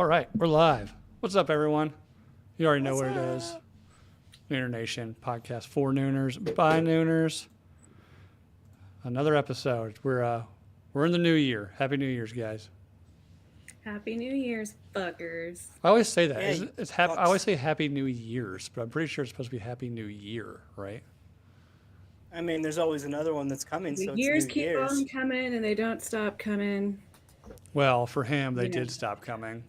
All right, we're live. What's up, everyone? You already know What's what it up? is. Nooner Nation podcast for Nooners by Nooners. Another episode. We're in the new year. Happy New Year's, guys. Happy New Year's, fuckers. I always say that. Yeah, you I always fucks. say Happy New Year's, but I'm pretty sure it's supposed to be Happy New Year, right? I mean, there's always another one that's coming, The so it's years New keep on Year's. coming and they don't stop coming. Well, for him, they You know. did stop coming.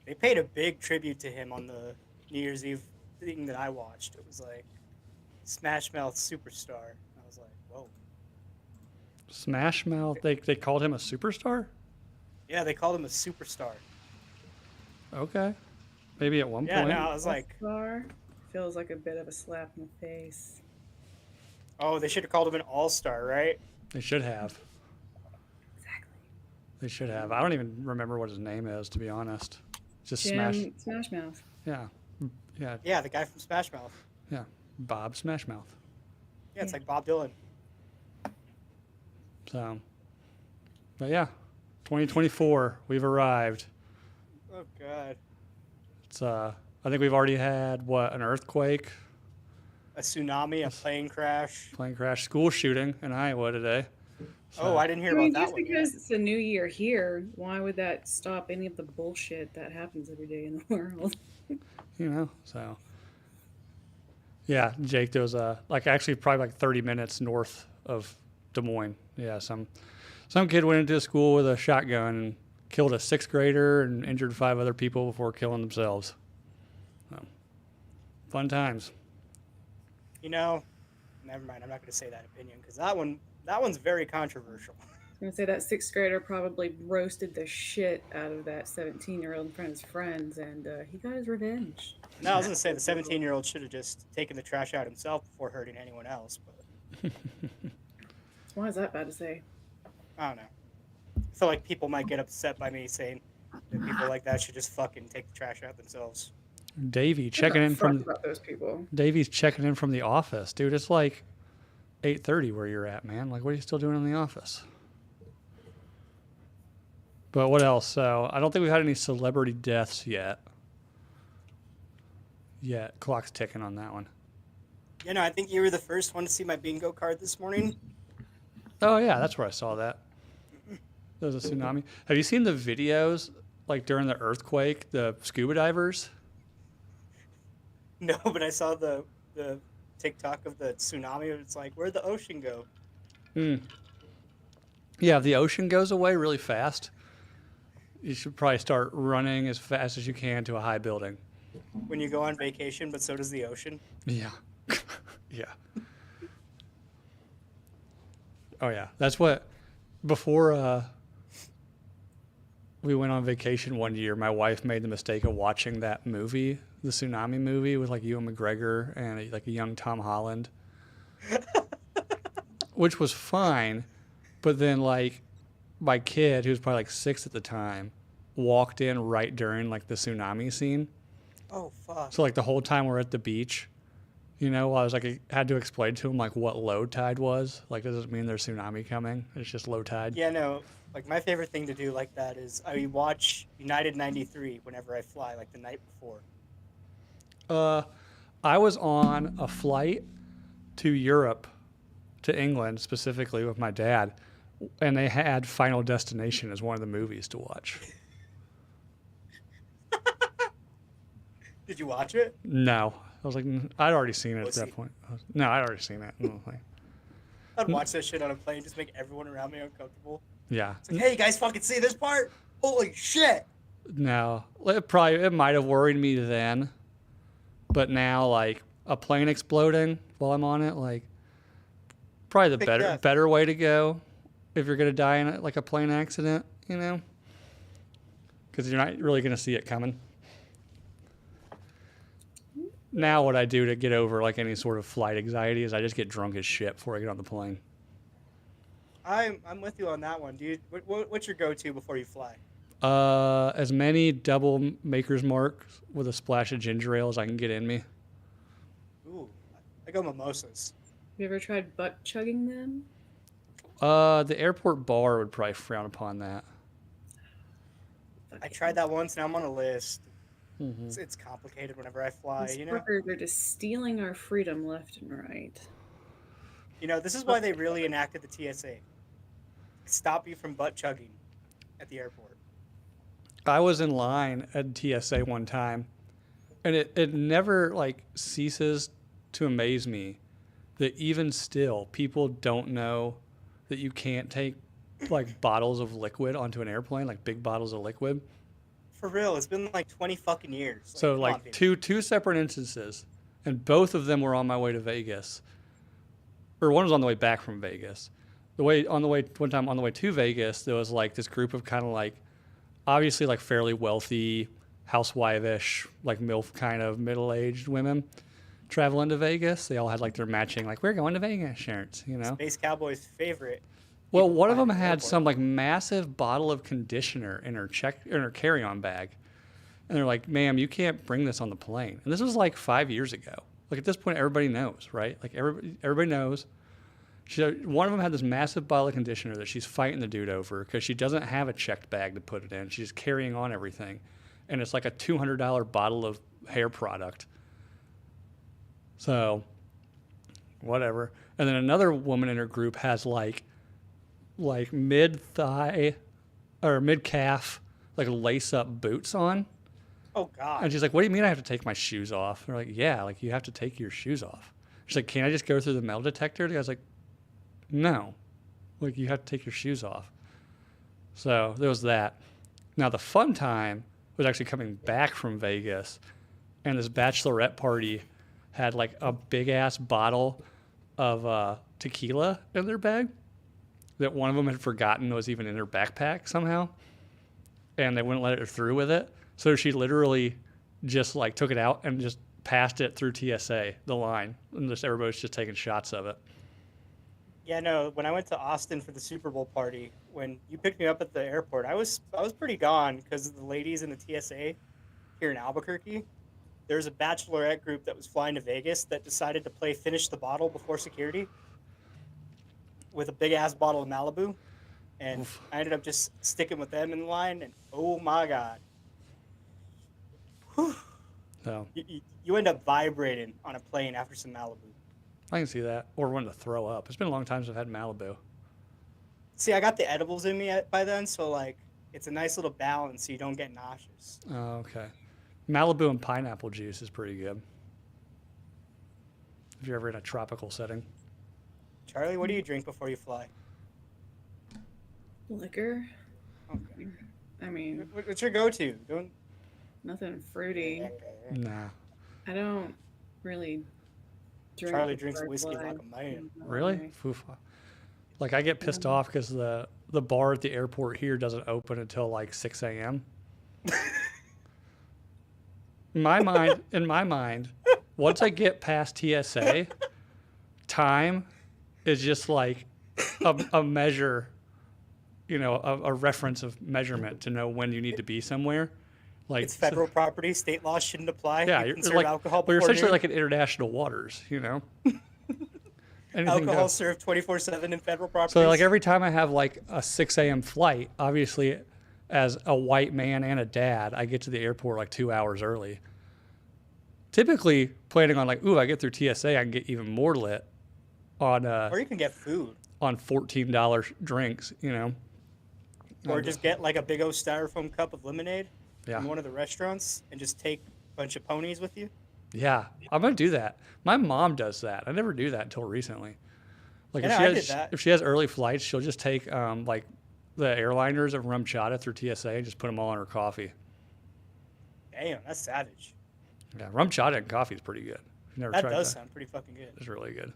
They paid a big tribute to him on the New Year's Eve thing that I watched. It was like Smash Mouth Superstar. I was like, whoa. Smash Mouth. They called him a superstar. Yeah, they called him a superstar. Okay, maybe at one Yeah, point. no, I was like, Star feels like a bit of a slap in the face. oh, they should have called him an all-star, right? They should have. Exactly. They should have. I don't even remember what his name is, to be honest. Just Jim Smash Mouth. Yeah, yeah, Yeah, the guy from Smash Mouth. yeah. Bob Smash Mouth. Yeah, it's Yeah. like Bob Dylan. So, but yeah, 2024, we've arrived. Oh God, It's I think we've already had an earthquake, a tsunami, a plane crash. plane crash, school shooting in Iowa today. So, Oh, I didn't hear I mean, about that just one because yet. it's a new year here, why would that stop any of the bullshit that happens every day in the world? so yeah, Jake, there was actually probably like 30 minutes north of Des Moines. Yeah, some kid went into a school with a shotgun and killed a sixth grader and injured 5 other people before killing themselves. So, fun times. You know, never mind. I'm not going to say that opinion because that one's very controversial. I was going to say that sixth grader probably roasted the shit out of that 17-year-old in front of his friends, and he got his revenge. No, I was going to say the 17-year-old should have just taken the trash out himself before hurting anyone else, but Why is that bad to say? I don't know. I feel like people might get upset by me saying that people like that should just fucking take the trash out themselves. Davey Give checking a in fuck from about those people. Davey's checking in from the office, dude. It's like 8:30 where you're at, man. Like, what are you still doing in the office? But what else? So I don't think we've had any celebrity deaths yet. Clock's ticking on that one. You know, I think you were the first one to see my bingo card this morning. Oh yeah, that's where I saw that. There was a tsunami. Have you seen the videos like during the earthquake? The scuba divers. No, but I saw the TikTok of the tsunami. It's like, where'd the ocean go? Yeah, if the ocean goes away really fast, you should probably start running as fast as you can to a high building. When you go on vacation, but so does the ocean. Yeah. Yeah. Oh yeah. That's what before we went on vacation one year, my wife made the mistake of watching that movie, the tsunami movie with like Ewan McGregor and like a young Tom Holland. Which was fine, but then like my kid, who was probably like 6 at the time, walked in right during like the tsunami scene. Oh fuck. So like the whole time we're at the beach, I was like, I had to explain to him like what low tide was. Like, doesn't mean there's tsunami coming. It's just low tide. Yeah, no. Like my favorite thing to do like that is I watch United 93 whenever I fly, like the night before. I was on a flight to Europe, to England specifically with my dad, and they had Final Destination as one of the movies to watch. Did you watch it? No. I was like, I'd already seen it at Pussy. that point. No, I'd already seen it. I was like, I'd watch that shit on a plane, just make everyone around me uncomfortable. yeah. It's like, hey, you guys fucking see this part? Holy shit! No, it might have worried me then, but now like a plane exploding while I'm on it, like probably the Big better death. better way to go if you're gonna die in like a plane accident, because you're not really gonna see it coming. Now what I do to get over like any sort of flight anxiety is I just get drunk as shit before I get on the plane. I'm with you on that one, dude. What's your go-to before you fly? As many double Maker's Mark with a splash of ginger ale as I can get in me. Ooh, I go mimosas. Have you ever tried butt chugging them? The airport bar would probably frown upon that. I tried that once, and I'm on a list. Mm-hmm. It's complicated whenever I fly. These You know. fuckers are just stealing our freedom left and right. You know, this is why they really enacted the TSA. Stop you from butt chugging at the airport. I was in line at TSA one time, and it never like ceases to amaze me that even still people don't know that you can't take like bottles of liquid onto an airplane, like big bottles of liquid. For real, it's been like 20 fucking years. So come like on, people. two separate instances, and both of them were on my way to Vegas, or one was on the way back from Vegas. One time on the way to Vegas, there was like this group of kind of like obviously like fairly wealthy, housewife-ish, like MILF kind of middle-aged women traveling to Vegas. They all had like their matching like we're going to Vegas shirts, you know. Space Cowboy's favorite. Well, people one of flying them to the had airport. some like massive bottle of conditioner in her carry-on bag, and they're like, "Ma'am, you can't bring this on the plane." And this was like 5 years ago. Like at this point, everybody knows, right? Like everybody knows. One of them had this massive bottle of conditioner that she's fighting the dude over because she doesn't have a checked bag to put it in. She's carrying on everything, and it's like a $200 bottle of hair product. So, whatever. And then another woman in her group has like mid thigh or mid calf like lace up boots on, Oh God. and she's like, "What do you mean I have to take my shoes off?" They're like, "Yeah, like you have to take your shoes off." She's like, "Can I just go through the metal detector?" The guy's like, "No, like you have to take your shoes off." So there was that. Now the fun time was actually coming back from Vegas, and this bachelorette party had like a big ass bottle of tequila in their bag that one of them had forgotten was even in her backpack somehow, and they wouldn't let her through with it. So she literally just like took it out and just passed it through TSA, the line, and just everybody's just taking shots of it. Yeah, no. When I went to Austin for the Super Bowl party, when you picked me up at the airport, I was pretty gone because the ladies in the TSA here in Albuquerque. There was a bachelorette group that was flying to Vegas that decided to play finish the bottle before security with a big ass bottle of Malibu, and Oof. I ended up just sticking with them in line. And oh my God, whew, So you end up vibrating on a plane after some Malibu. I can see that, or wanting to throw up. It's been a long time since I've had Malibu. See, I got the edibles in me by then, so like it's a nice little balance so you don't get nauseous. Oh, okay. Malibu and pineapple juice is pretty good. If you're ever in a tropical setting. Charlie, what do you drink before you fly? Liquor? Okay. I mean, What's your go-to? Don't. nothing fruity. Nah. I don't really drink. Charlie before drinks I whiskey fly. like a man. Really? Foofa. Like I get pissed off because the bar at the airport here doesn't open until like 6 a.m. In my mind, once I get past TSA, time is just like a measure, you know, a reference of measurement to know when you need to be somewhere. Like It's federal property. State laws shouldn't apply. Yeah, you you're can serve like, alcohol well, you're before essentially noon. like in international waters, you know. Anything Alcohol goes. served 24/7 in federal properties. So like every time I have like a 6 a.m. flight, obviously, as a white man and a dad, I get to the airport like 2 hours early. Typically planning on like, ooh, I get through TSA, I can get even more lit on or you can get food, on $14 drinks, you know. or just get like a big old styrofoam cup of lemonade Yeah. from one of the restaurants and just take a bunch of ponies with you. Yeah, I'm gonna do that. My mom does that. I never do that until recently. Like Yeah, I did that. if she has early flights, she'll just take like the airliners of rum chata through TSA and just put them all in her coffee. Damn, that's savage. Yeah, rum chata and coffee is pretty good. I've never That tried does that. sound pretty fucking good. It's really good.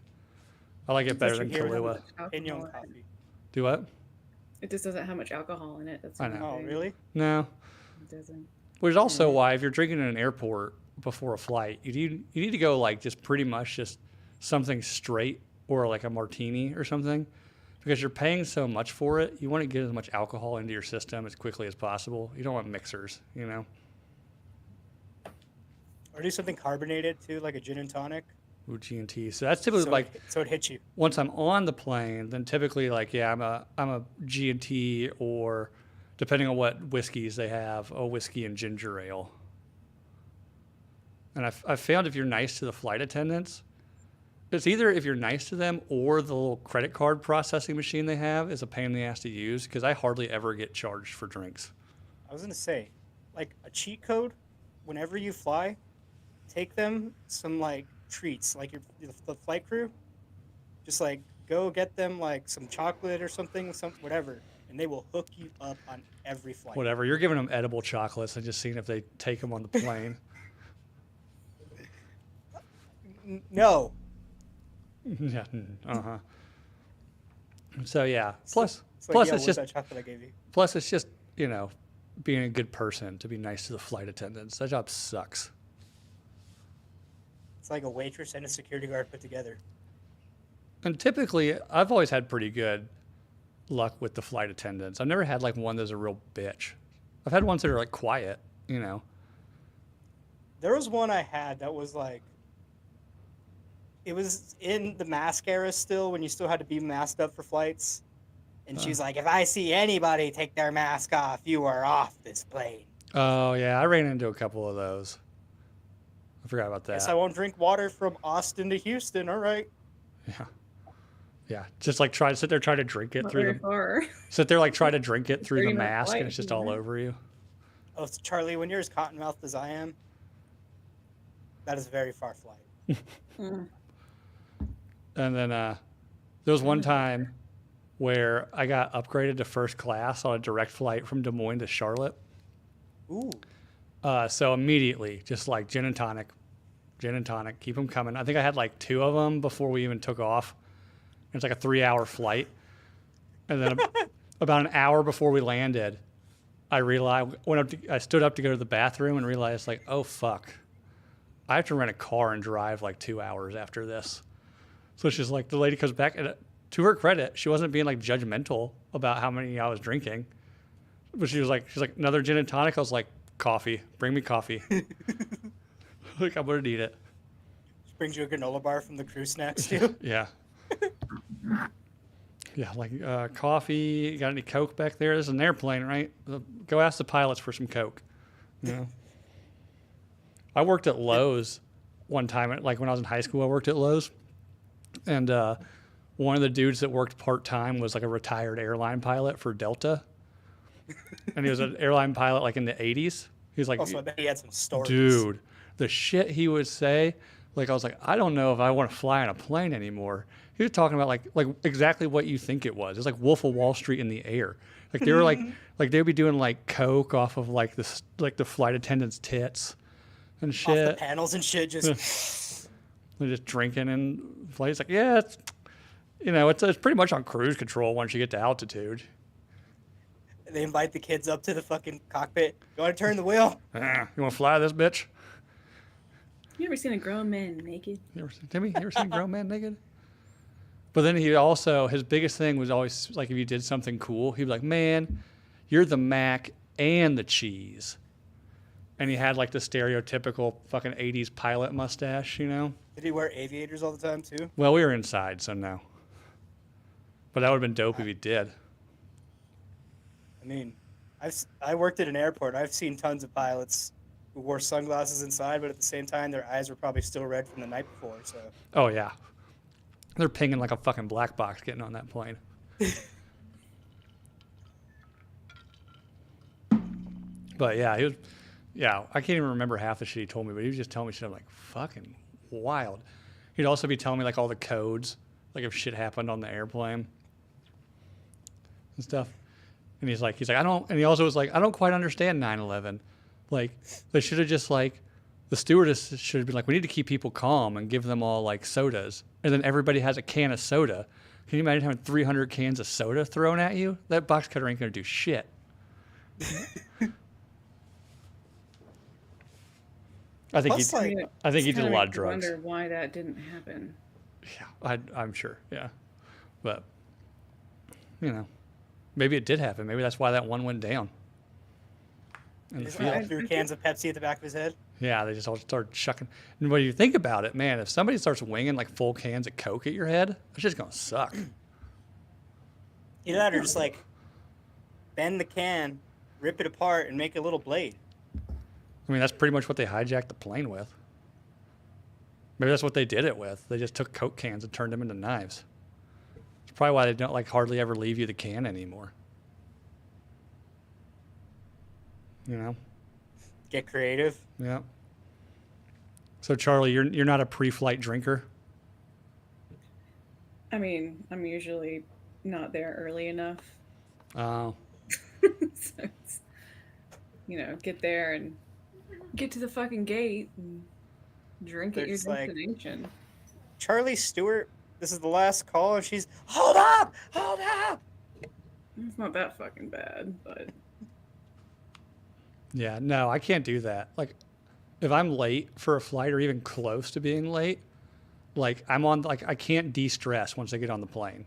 I like it better than Especially here with Kahlua. Pinion Alcohol in it. coffee. Do what? It just doesn't have much alcohol in it. That's I the know. only Oh, thing. really? No. It doesn't. Which is also why if you're drinking in an airport before a flight, you need to go like just pretty much just something straight or like a martini or something, because you're paying so much for it. You want to get as much alcohol into your system as quickly as possible. You don't want mixers, you know. Or do something carbonated too, like a gin and tonic. Ooh, G&T. So that's typically So it hits you. once I'm on the plane, then typically like I'm a G&T or depending on what whiskeys they have, a whiskey and ginger ale. And I've found if you're nice to the flight attendants, it's either if you're nice to them or the little credit card processing machine they have is a pain in the ass to use because I hardly ever get charged for drinks. I was gonna say, like a cheat code. Whenever you fly, take them some like treats, like the flight crew. Just like go get them like some chocolate or something, whatever, and they will hook you up on every flight. Whatever. You're giving them edible chocolates and just seeing if they take them on the plane. No. Yeah. Uh-huh. So yeah. It's Plus like, plus yeah, it's where's just that chocolate I gave you? plus it's just, being a good person to be nice to the flight attendants. That job sucks. It's like a waitress and a security guard put together. And typically I've always had pretty good luck with the flight attendants. I've never had like one that's a real bitch. I've had ones that are like quiet, There was one I had that was like, it was in the mask era still, when you still had to be masked up for flights. And she's like, if I see anybody take their mask off, you are off this plane. Oh yeah, I ran into a couple of those. I forgot about that. Guess I won't drink water from Austin to Houston. All right. Yeah. Yeah. Just like try to drink it Not through very the far. sit there like try to drink it through the 30-minute mask flight, and it's just all right? over you. Oh, so Charlie, when you're as cottonmouthed as I am, that is a very far flight. Mm. And then there was one time where I got upgraded to first class on a direct flight from Des Moines to Charlotte. Ooh. So immediately, just like gin and tonic, keep them coming. I think I had like 2 of them before we even took off. It's like a 3-hour flight. And then about an hour before we landed, I realized, I stood up to go to the bathroom and realized like, oh fuck, I have to rent a car and drive like 2 hours after this. So she's like, the lady comes back, and to her credit, she wasn't being like judgmental about how many I was drinking. But she's like, another gin and tonic. I was like, coffee, bring me coffee. Like, I'm gonna need it. She brings you a granola bar from the crew snacks too. Yeah. Yeah, like coffee. Got any Coke back there? This is an airplane, right? Go ask the pilots for some Coke. I worked at Lowe's one time. Like when I was in high school, I worked at Lowe's, and one of the dudes that worked part time was like a retired airline pilot for Delta, and he was an airline pilot like in the '80s. He was like, Also, I bet he had some stories. dude, the shit he would say. Like I was like, I don't know if I want to fly on a plane anymore. He was talking about like exactly what you think it was. It's like Wolf of Wall Street in the air. Like they were like they'd be doing like coke off of like the flight attendants' tits and Off shit. the panels and shit. Just They're just drinking and flights. Like yeah, it's pretty much on cruise control once you get to altitude. they invite the kids up to the fucking cockpit. You want to turn the wheel? You want to fly this bitch? You ever seen a grown man naked? Timmy, you ever seen a grown man naked? But then his biggest thing was always like if you did something cool, he'd be like, man, you're the mac and the cheese. And he had like the stereotypical fucking 80s pilot mustache, Did he wear aviators all the time too? Well, we were inside, so no. But that would have been dope if he did. I mean, I worked at an airport. I've seen tons of pilots who wore sunglasses inside, but at the same time, their eyes were probably still red from the night before. So Oh, yeah. They're pinging like a fucking black box getting on that plane. But yeah, I can't even remember half the shit he told me, but he was just telling me shit. I'm like, fucking wild. He'd also be telling me like all the codes, like if shit happened on the airplane and stuff. And he's like, and he also was like, I don't quite understand 9/11. Like, they should have just like, the stewardess should have been like, we need to keep people calm and give them all like sodas. And then everybody has a can of soda. Can you imagine having 300 cans of soda thrown at you? That box cutter ain't gonna do shit. I think Plus, he, like, I think he It's did a kinda lot of makes you drugs. Wonder why that didn't happen. Yeah, I'm sure. Yeah, but maybe it did happen. Maybe that's why that one went down. In the just field. threw cans of Pepsi at the back of his head. Yeah, they just all start chucking. And when you think about it, man, if somebody starts winging like full cans of Coke at your head, that's just gonna suck. Either that or just like bend the can rip it apart and make a little blade. I mean, that's pretty much what they hijacked the plane with. Maybe that's what they did it with. They just took Coke cans and turned them into knives. It's probably why they don't like hardly ever leave you the can anymore. You know? Get creative. Yeah. So Charlie, you're not a pre-flight drinker? I mean, I'm usually not there early enough. Oh. So it's, get there and get to the fucking gate and drink at your There's, like- destination. Charlie Stewart, this is the last call, and she's, hold up! It's not that fucking bad, but Yeah, no, I can't do that. Like, if I'm late for a flight or even close to being late, like I can't de-stress once I get on the plane.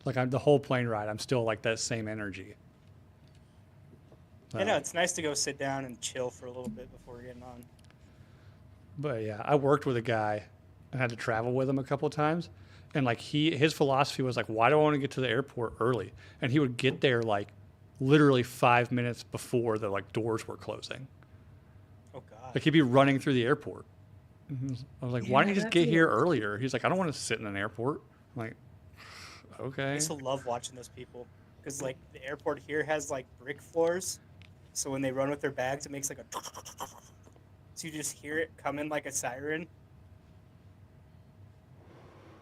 Like the whole plane ride, I'm still like that same energy. You know, it's nice to go sit down and chill for a little bit before getting on. But yeah, I worked with a guy and had to travel with him a couple of times. And like his philosophy was like, why do I want to get to the airport early? And he would get there like literally 5 minutes before the like doors were closing. Oh, God. Like he'd be running through the airport. I was like, why don't you Yeah, just that's get here weird. earlier? He's like, I don't want to sit in an airport. I'm like, I okay. used to love watching those people because, like, the airport here has, like, brick floors. So when they run with their bags, it makes, like, a... So you just hear it come in like a siren.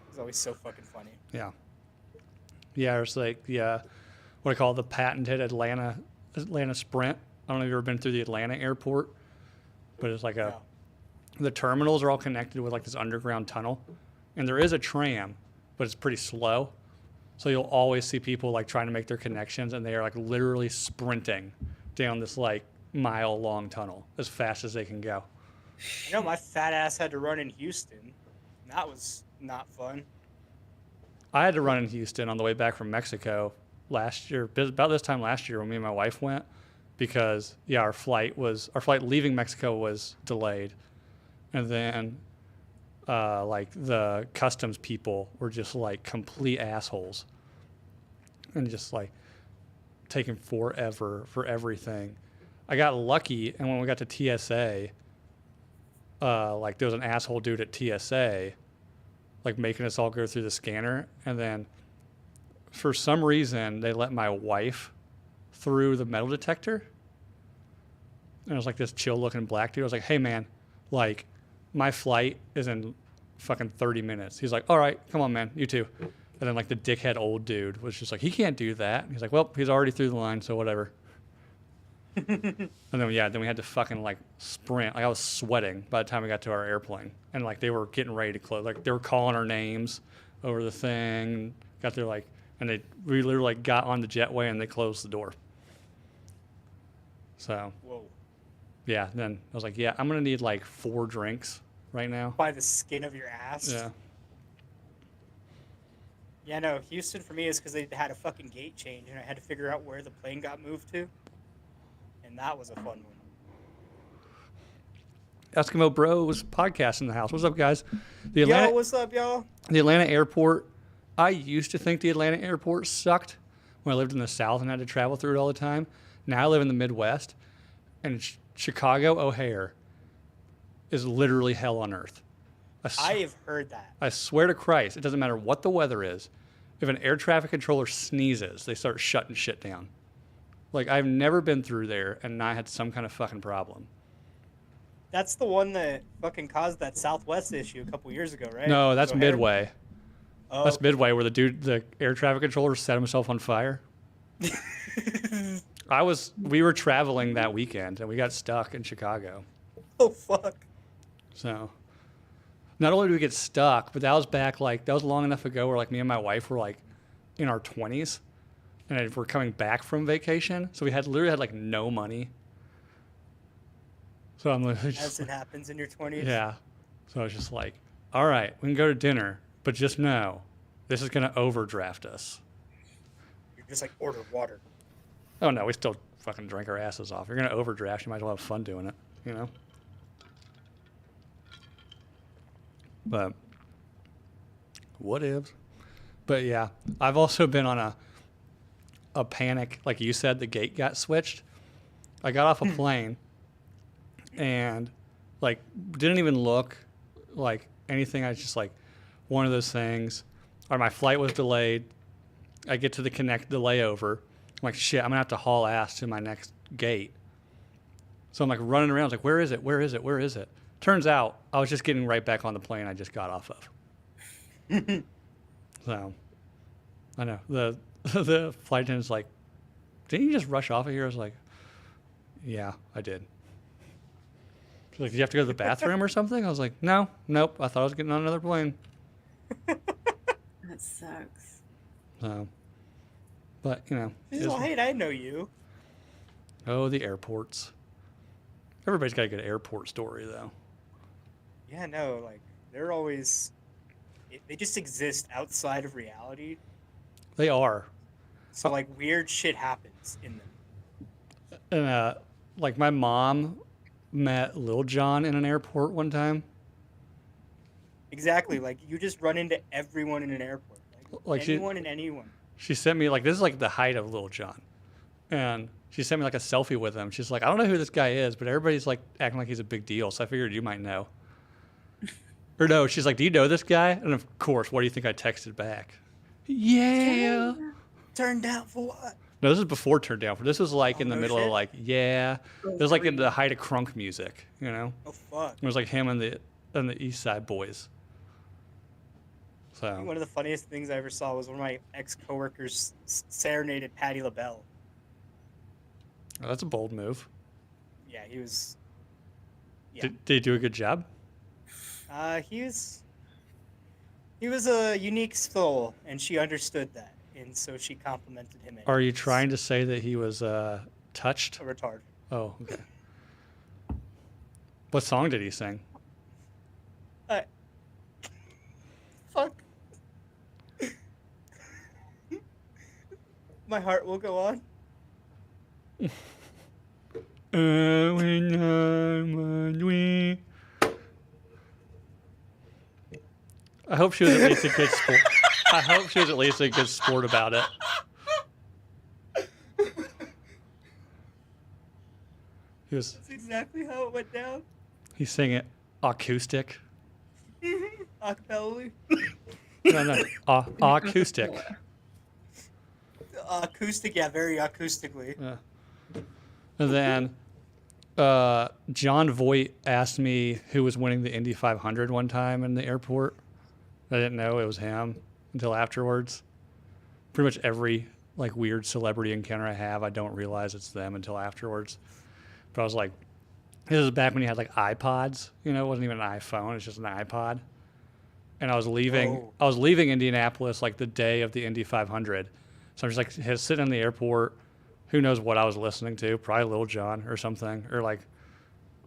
It's always so fucking funny. Yeah. Yeah, it's like what I call the patented Atlanta Sprint. I don't know if you've ever been through the Atlanta airport, but it's like Yeah. the terminals are all connected with like this underground tunnel, and there is a tram, but it's pretty slow. So you'll always see people like trying to make their connections, and they are like literally sprinting down this like mile-long tunnel as fast as they can go. I know my fat ass had to run in Houston. And that was not fun. I had to run in Houston on the way back from Mexico last year, about this time last year when me and my wife went, because our flight leaving Mexico was delayed, and then like the customs people were just like complete assholes, and just like taking forever for everything. I got lucky, and when we got to TSA, like there was an asshole dude at TSA like making us all go through the scanner, and then for some reason they let my wife through the metal detector, and it was like this chill looking black dude. I was like, hey man, like my flight is in fucking 30 minutes. He's like, all right, come on man, you too. And then like the dickhead old dude was just like, he can't do that. And he's like, well, he's already through the line, so whatever. And then we had to fucking like sprint. Like I was sweating by the time we got to our airplane, and like they were getting ready to close. Like they were calling our names over the thing. Got there like, and we literally like got on the jetway and they closed the door. So Whoa. yeah, then I was like, yeah, I'm gonna need like 4 drinks right now. By the skin of your ass. Yeah. Yeah, no, Houston for me is because they had a fucking gate change, and I had to figure out where the plane got moved to. And that was a fun one. Eskimo Bros podcast in the house. What's up, guys? The Atlanta, Yo, what's up, y'all? the Atlanta airport. I used to think the Atlanta airport sucked when I lived in the South and had to travel through it all the time. Now I live in the Midwest, and Chicago O'Hare is literally hell on earth. I have heard that. I swear to Christ, it doesn't matter what the weather is. If an air traffic controller sneezes, they start shutting shit down. Like, I've never been through there and not had some kind of fucking problem. That's the one that fucking caused that Southwest issue a couple years ago, right? No, that's O'Hare? Midway. Oh, That's Midway, where the air traffic controller set himself on fire. We were traveling that weekend and we got stuck in Chicago. oh, fuck. So, not only did we get stuck, but that was long enough ago where like me and my wife were like in our 20s and we're coming back from vacation. So we literally had like no money. So I'm like, As it happens in your 20s. yeah. So I was just like, all right, we can go to dinner, but just know this is going to overdraft us. You're just like, order water. Oh no, we still fucking drank our asses off. You're going to overdraft, you might as well have fun doing it, you know? But what ifs? But yeah, I've also been on a panic, like you said, the gate got switched. I got off a plane and like didn't even look like anything. I was just like one of those things. Or my flight was delayed. I get to the layover. I'm like, shit, I'm gonna have to haul ass to my next gate. So I'm like running around. I was like, where is it? Where is it? Where is it? Turns out I was just getting right back on the plane I just got off of. So I know the flight attendant's like, didn't you just rush off of here? I was like, yeah, I did. She's like, did you have to go to the bathroom or something? I was like, nope. I thought I was getting on another plane. That sucks. So, but you know, She's like, hey, I know you. oh, the airports. Everybody's got a good airport story though. Yeah, no, like they're always they just exist outside of reality. They are. So like weird shit happens in them. And like my mom met Lil Jon in an airport one time. Exactly, like you just run into everyone in an airport. Like anyone and anyone. She sent me like, this is like the height of Lil Jon. And she sent me like a selfie with him. She's like, I don't know who this guy is, but everybody's like acting like he's a big deal. So I figured you might know. Or no, she's like, do you know this guy? And of course, what do you think I texted back? Yeah. Turned out for what? No, this is before Turned Down For. This was like in the no middle of shit? like, yeah. It was like in the height of crunk music, you know? Oh fuck. It was like him and the East Side Boys. So One of the funniest things I ever saw was one of my ex-coworkers serenaded Patti LaBelle. that's a bold move. Yeah, he was. Yeah, Did he do a good job? he was a unique soul, and she understood that, and so she complimented him. Are you anyways. trying to say that he was touched? A retard. Oh, okay. What song did he sing? Fuck. My heart will go on. When I'm on we. I hope she was at least a good sport. I hope she was at least a good sport about it. That's exactly how it went down. He sang it acoustic. Acapella. No, acoustic. Acoustic, yeah, very acoustically. And then John Voight asked me who was winning the Indy 500 one time in the airport. I didn't know it was him until afterwards. Pretty much every like weird celebrity encounter I have, I don't realize it's them until afterwards. But I was like, this is back when you had like iPods. You know, it wasn't even an iPhone; it's just an iPod. And I was leaving. Oh. I was leaving Indianapolis like the day of the Indy 500. So I'm just like sitting in the airport. Who knows what I was listening to? Probably Lil Jon or something, or like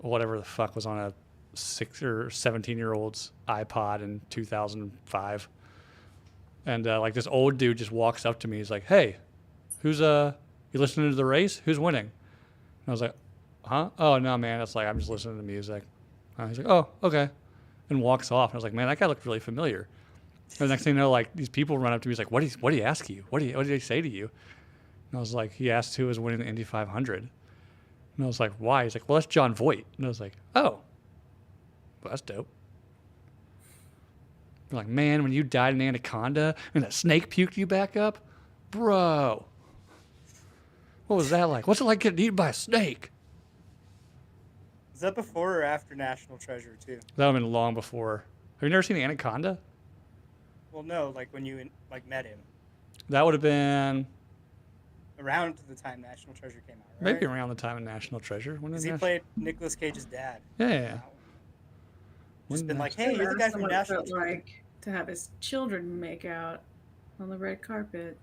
whatever the fuck was on a 6 or 17-year-old's iPod in 2005. And like this old dude just walks up to me. He's like, "Hey, who's you listening to the race? Who's winning?" And I was like, "Huh? Oh no, man. It's like I'm just listening to music." He's like, "Oh, okay," and walks off. And I was like, "Man, that guy looked really familiar." And the next thing you know, like these people run up to me. He's like, what did he ask you? What did he say to you?" And I was like, he asked who was winning the Indy 500. And I was like, why? He's like, well, that's John Voight. And I was like, oh, well, that's dope. I'm like, man, when you died in Anaconda and that snake puked you back up, bro, what was that like? What's it like getting eaten by a snake? Is that before or after National Treasure too? That would have been long before. Have you never seen Anaconda? Well, no, like when you like met him. That would have been Around the time National Treasure came out, right? maybe around the time of National Treasure. When Because did he Nas- played Nicolas Cage's dad. Yeah. Just When been Nas- like, hey, you're the guy from Someone National felt Treasure. like to have his children make out on the red carpet.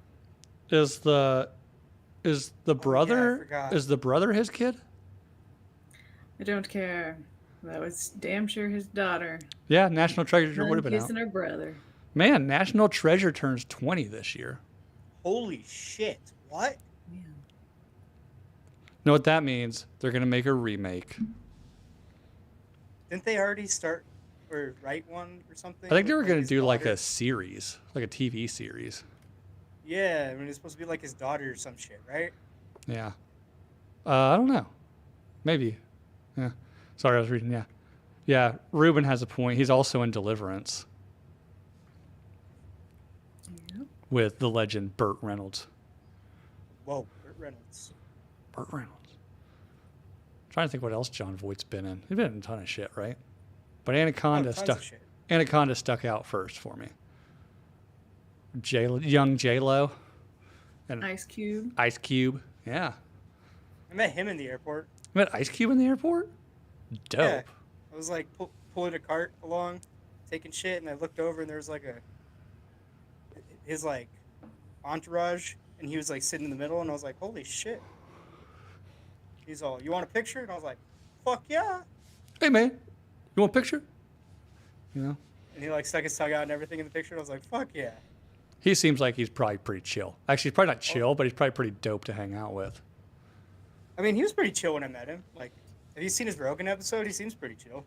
Is the brother forgot. is the brother his kid? I don't care. That was damn sure his daughter. Yeah, National Treasure would have been out. Kissing her brother. Man, National Treasure turns 20 this year. Holy shit! What? Yeah. Know what that means? They're gonna make a remake. Didn't they already start or write one or something? I think they with, were gonna his do like daughter? a series, like a TV series. Yeah, I mean, it's supposed to be like his daughter or some shit, right? Yeah. I don't know. Maybe. Yeah. Sorry, I was reading. Yeah. Yeah. Ruben has a point. He's also in Deliverance Yep. with the legend Burt Reynolds. Whoa, Burt Reynolds. Burt Reynolds. Trying to think what else John Voight's been in. He's been in a ton of shit, right? But Anaconda Tons stuck. of shit. Anaconda stuck out first for me. Young J Lo and Ice Cube. Ice Cube. Yeah. I met him in the airport. You met Ice Cube in the airport? Dope. Yeah. I was like pulling a cart along, taking shit, and I looked over and there was like his like entourage, and he was like sitting in the middle, and I was like, holy shit. He's all, you want a picture? And I was like, fuck yeah. Hey man, you want a picture? You know? And he like stuck his tongue out and everything in the picture. And I was like, fuck yeah. He seems like he's probably pretty chill. Actually, he's probably not chill, but he's probably pretty dope to hang out with. I mean, he was pretty chill when I met him. Like, have you seen his Rogan episode? He seems pretty chill.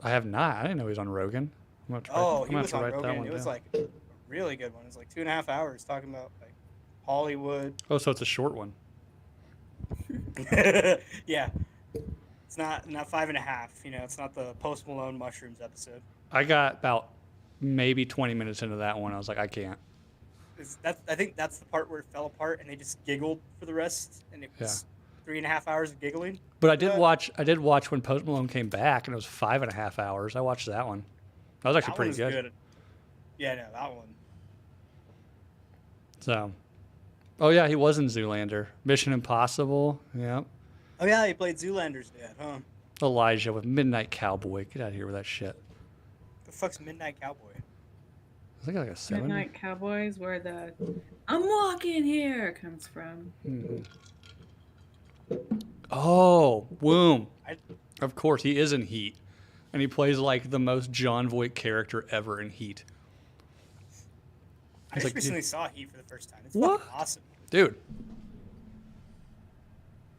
I have not. I didn't know he was on Rogan. I'm gonna try, Oh, I'm he gonna was have to on write that Rogan. one It was down. like a really good one. It was like 2.5 hours talking about like Hollywood. Oh, so it's a short one. Yeah. It's not 5.5. You know, it's not the Post Malone mushrooms episode. I got about maybe 20 minutes into that one. I was like, I can't. I think that's the part where it fell apart, and they just giggled for the rest, and it was 3.5 hours of giggling. But I did watch when Post Malone came back, and it was 5.5 hours. I watched that one. That was actually That pretty one was good. Yeah, no, that one. So, oh yeah, he was in Zoolander, Mission Impossible. Yep. Oh yeah, he played Zoolander's dad, huh? Elijah with Midnight Cowboy. Get out of here with that shit. The fuck's Midnight Cowboy? I think like a 70. Midnight Cowboys, where the "I'm walking here" comes from. Oh, boom. I- Of course, he is in Heat. And he plays like the most John Voight character ever in Heat. I He's just like, recently saw Heat for the first time. It's What? fucking awesome. Dude.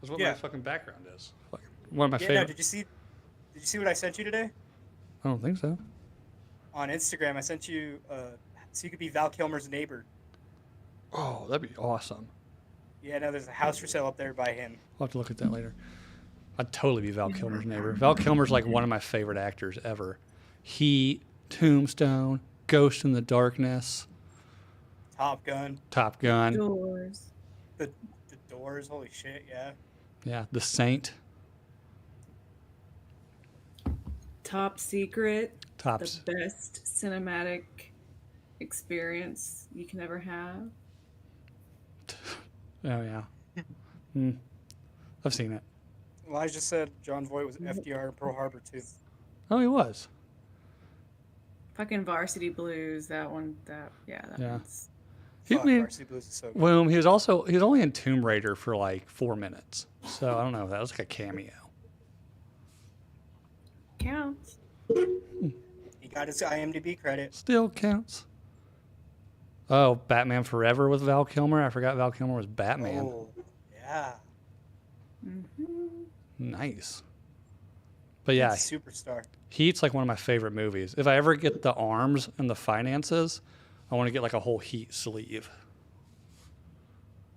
That's what my Yeah. fucking background is. Like, one of my Yeah, favorite. no, did you see what I sent you today? I don't think so. On Instagram, I sent you so you could be Val Kilmer's neighbor. Oh, that'd be awesome. Yeah, no, there's a house for sale up there by him. I'll have to look at that later. I'd totally be Val Kilmer's neighbor. Val Kilmer's like one of my favorite actors ever. Heat, Tombstone, Ghost in the Darkness, Top Gun, Top Gun. Doors. the Doors. Holy shit, yeah. Yeah, The Saint. Top Secret. Tops. The best cinematic experience you can ever have. Oh, yeah. Hmm. I've seen it. Elijah said John Voight was FDR in Pearl Harbor too. Oh, he was. Fucking Varsity Blues. That one. That Yeah. one's. He, Fuck, Varsity Blues is so good. well, he was only in Tomb Raider for like 4 minutes. So I don't know. That was like a cameo. Counts. He got his IMDb credit. Still counts. Oh, Batman Forever with Val Kilmer. I forgot Val Kilmer was Batman. Oh, yeah. Nice. But yeah, Superstar. Heat's like one of my favorite movies. If I ever get the arms and the finances, I want to get like a whole Heat sleeve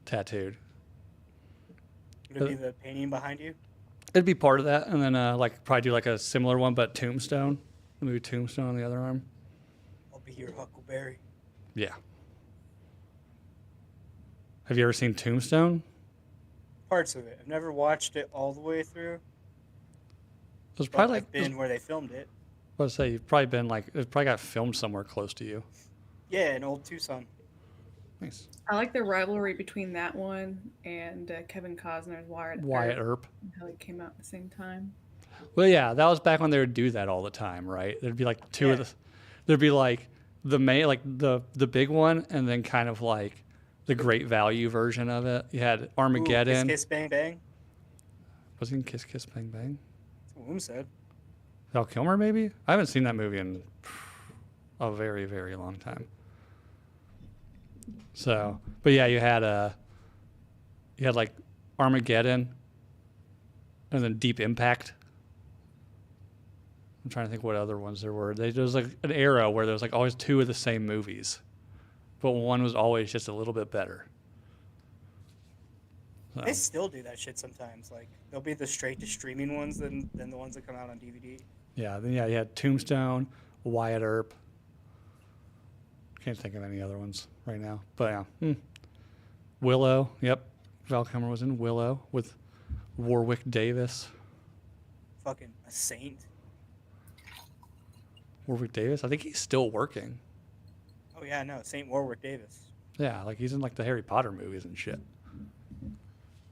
tattooed. Would it be the painting behind you? It'd be part of that, and then like probably do like a similar one, but Tombstone. Maybe Tombstone on the other arm. I'll be your Huckleberry. Yeah. Have you ever seen Tombstone? Parts of it. I've never watched it all the way through. It was But probably I've been where they filmed it. I was say you've probably been like it probably got filmed somewhere close to you. Yeah, in old Tucson. Nice. I like the rivalry between that one and Kevin Costner's Wyatt Earp. How they came out at the same time. Well, yeah, that was back when they would do that all the time, right? There'd be like two of the, there'd be like the main, like the big one, and then kind of like the great value version of it. You had Armageddon. Ooh, Kiss Kiss Bang Bang. Was he in Kiss Kiss Bang Bang? That's what Woom said. Val Kilmer, maybe? I haven't seen that movie in a very, very long time. So, but yeah, you had like Armageddon, and then Deep Impact. I'm trying to think what other ones there were. There was like an era where there was like always two of the same movies but one was always just a little bit better. So, They still do that shit sometimes. Like they'll be the straight to streaming ones than the ones that come out on DVD. yeah, then yeah, you had Tombstone, Wyatt Earp. Can't think of any other ones right now, but yeah. Willow, yep. Val Kilmer was in Willow with Warwick Davis. Fucking a saint. Warwick Davis, I think he's still working. Oh yeah, no, Saint Warwick Davis. Yeah, like he's in like the Harry Potter movies and shit.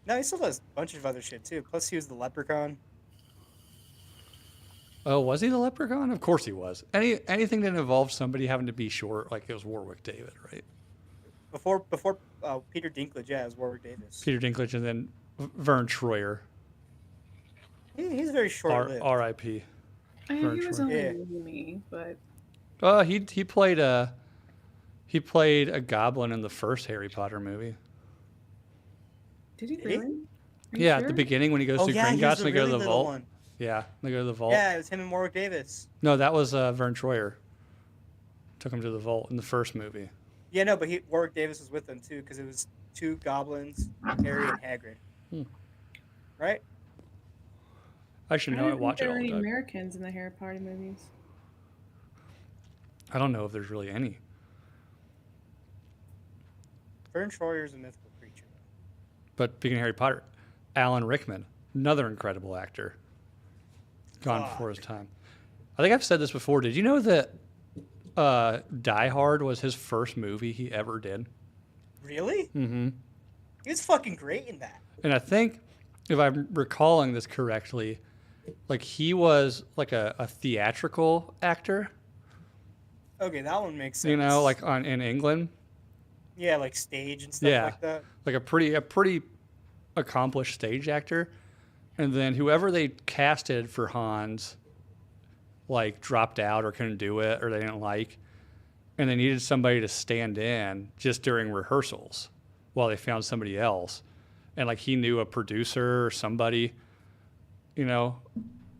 No, he still does a bunch of other shit too. Plus, he was the Leprechaun. Oh, was he the Leprechaun? Of course he was. Anything that involved somebody having to be short, like it was Warwick Davis, right? Before Peter Dinklage, yeah, it was Warwick Davis. Peter Dinklage and then Vern Troyer, He's very short-lived. R.I.P. I mean, he was Virtual. only Yeah. me, but He played a goblin in the first Harry Potter movie. did he Did he? really? Are you Yeah, at sure? the beginning when he goes Oh to yeah, he was Gringotts the and they go to really the little vault. one. Yeah, they go to the vault. Yeah, it was him and Warwick Davis. No, that was Vern Troyer. Took him to the vault in the first movie. Yeah, no, but Warwick Davis was with them too because it was two goblins, Harry and Hagrid. Hmm. Right? I should I know don't it. think Watch it there all are the any time. Americans in the Harry Potter movies. I don't know if there's really any. Vern Troyer's a mythical creature. But speaking of Harry Potter, Alan Rickman, another incredible actor, gone before his time. I think I've said this before. Did you know that Die Hard was his first movie he ever did? Really? Mm-hmm. He was fucking great in that. And I think, if I'm recalling this correctly, like he was like a theatrical actor, Okay, that one makes sense. you know, like in England, yeah, like stage and stuff Yeah. like that. like a pretty accomplished stage actor. And then whoever they casted for Hans, like dropped out or couldn't do it or they didn't like, and they needed somebody to stand in just during rehearsals while they found somebody else. And like he knew a producer or somebody, you know,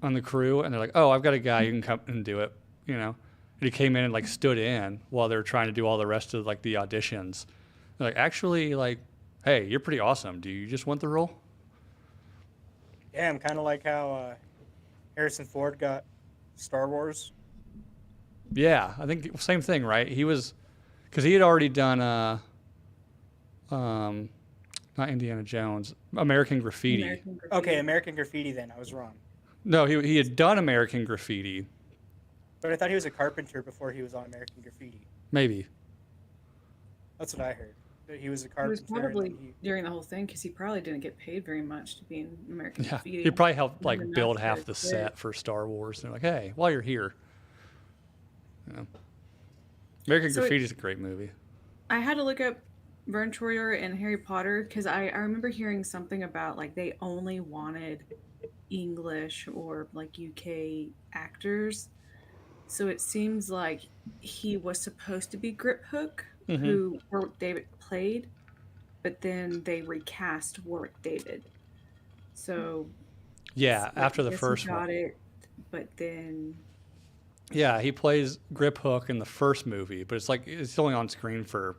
on the crew, and they're like, "Oh, I've got a guy who can come and do it," you know. And he came in and like stood in while they were trying to do all the rest of like the auditions. They're like, "Actually, like, hey, you're pretty awesome. Do you just want the role?" Damn, kind of like how Harrison Ford got Star Wars. Yeah, I think same thing, right? He was, because he had already done not Indiana Jones, American Graffiti. American Graffiti. Okay, American Graffiti. Then I was wrong, No, he had done American Graffiti, but I thought he was a carpenter before he was on American Graffiti. maybe. That's what I heard. That he was a He carpenter. was and probably then he- during the whole thing because he probably didn't get paid very much to be in American Yeah, Graffiti. he probably helped like Enough build to half the quit. set for Star Wars. They're like, hey, while you're here, you know. American So Graffiti is a great movie. I had to look up Vern Troyer and Harry Potter because I remember hearing something about like they only wanted English or like UK actors. So it seems like he was supposed to be Grip Hook, Mhm. who Warwick David played, but then they recast Warwick David. So Yeah, like, after I the guess he first got one. it, but then Yeah, he plays Grip Hook in the first movie, but it's only on screen for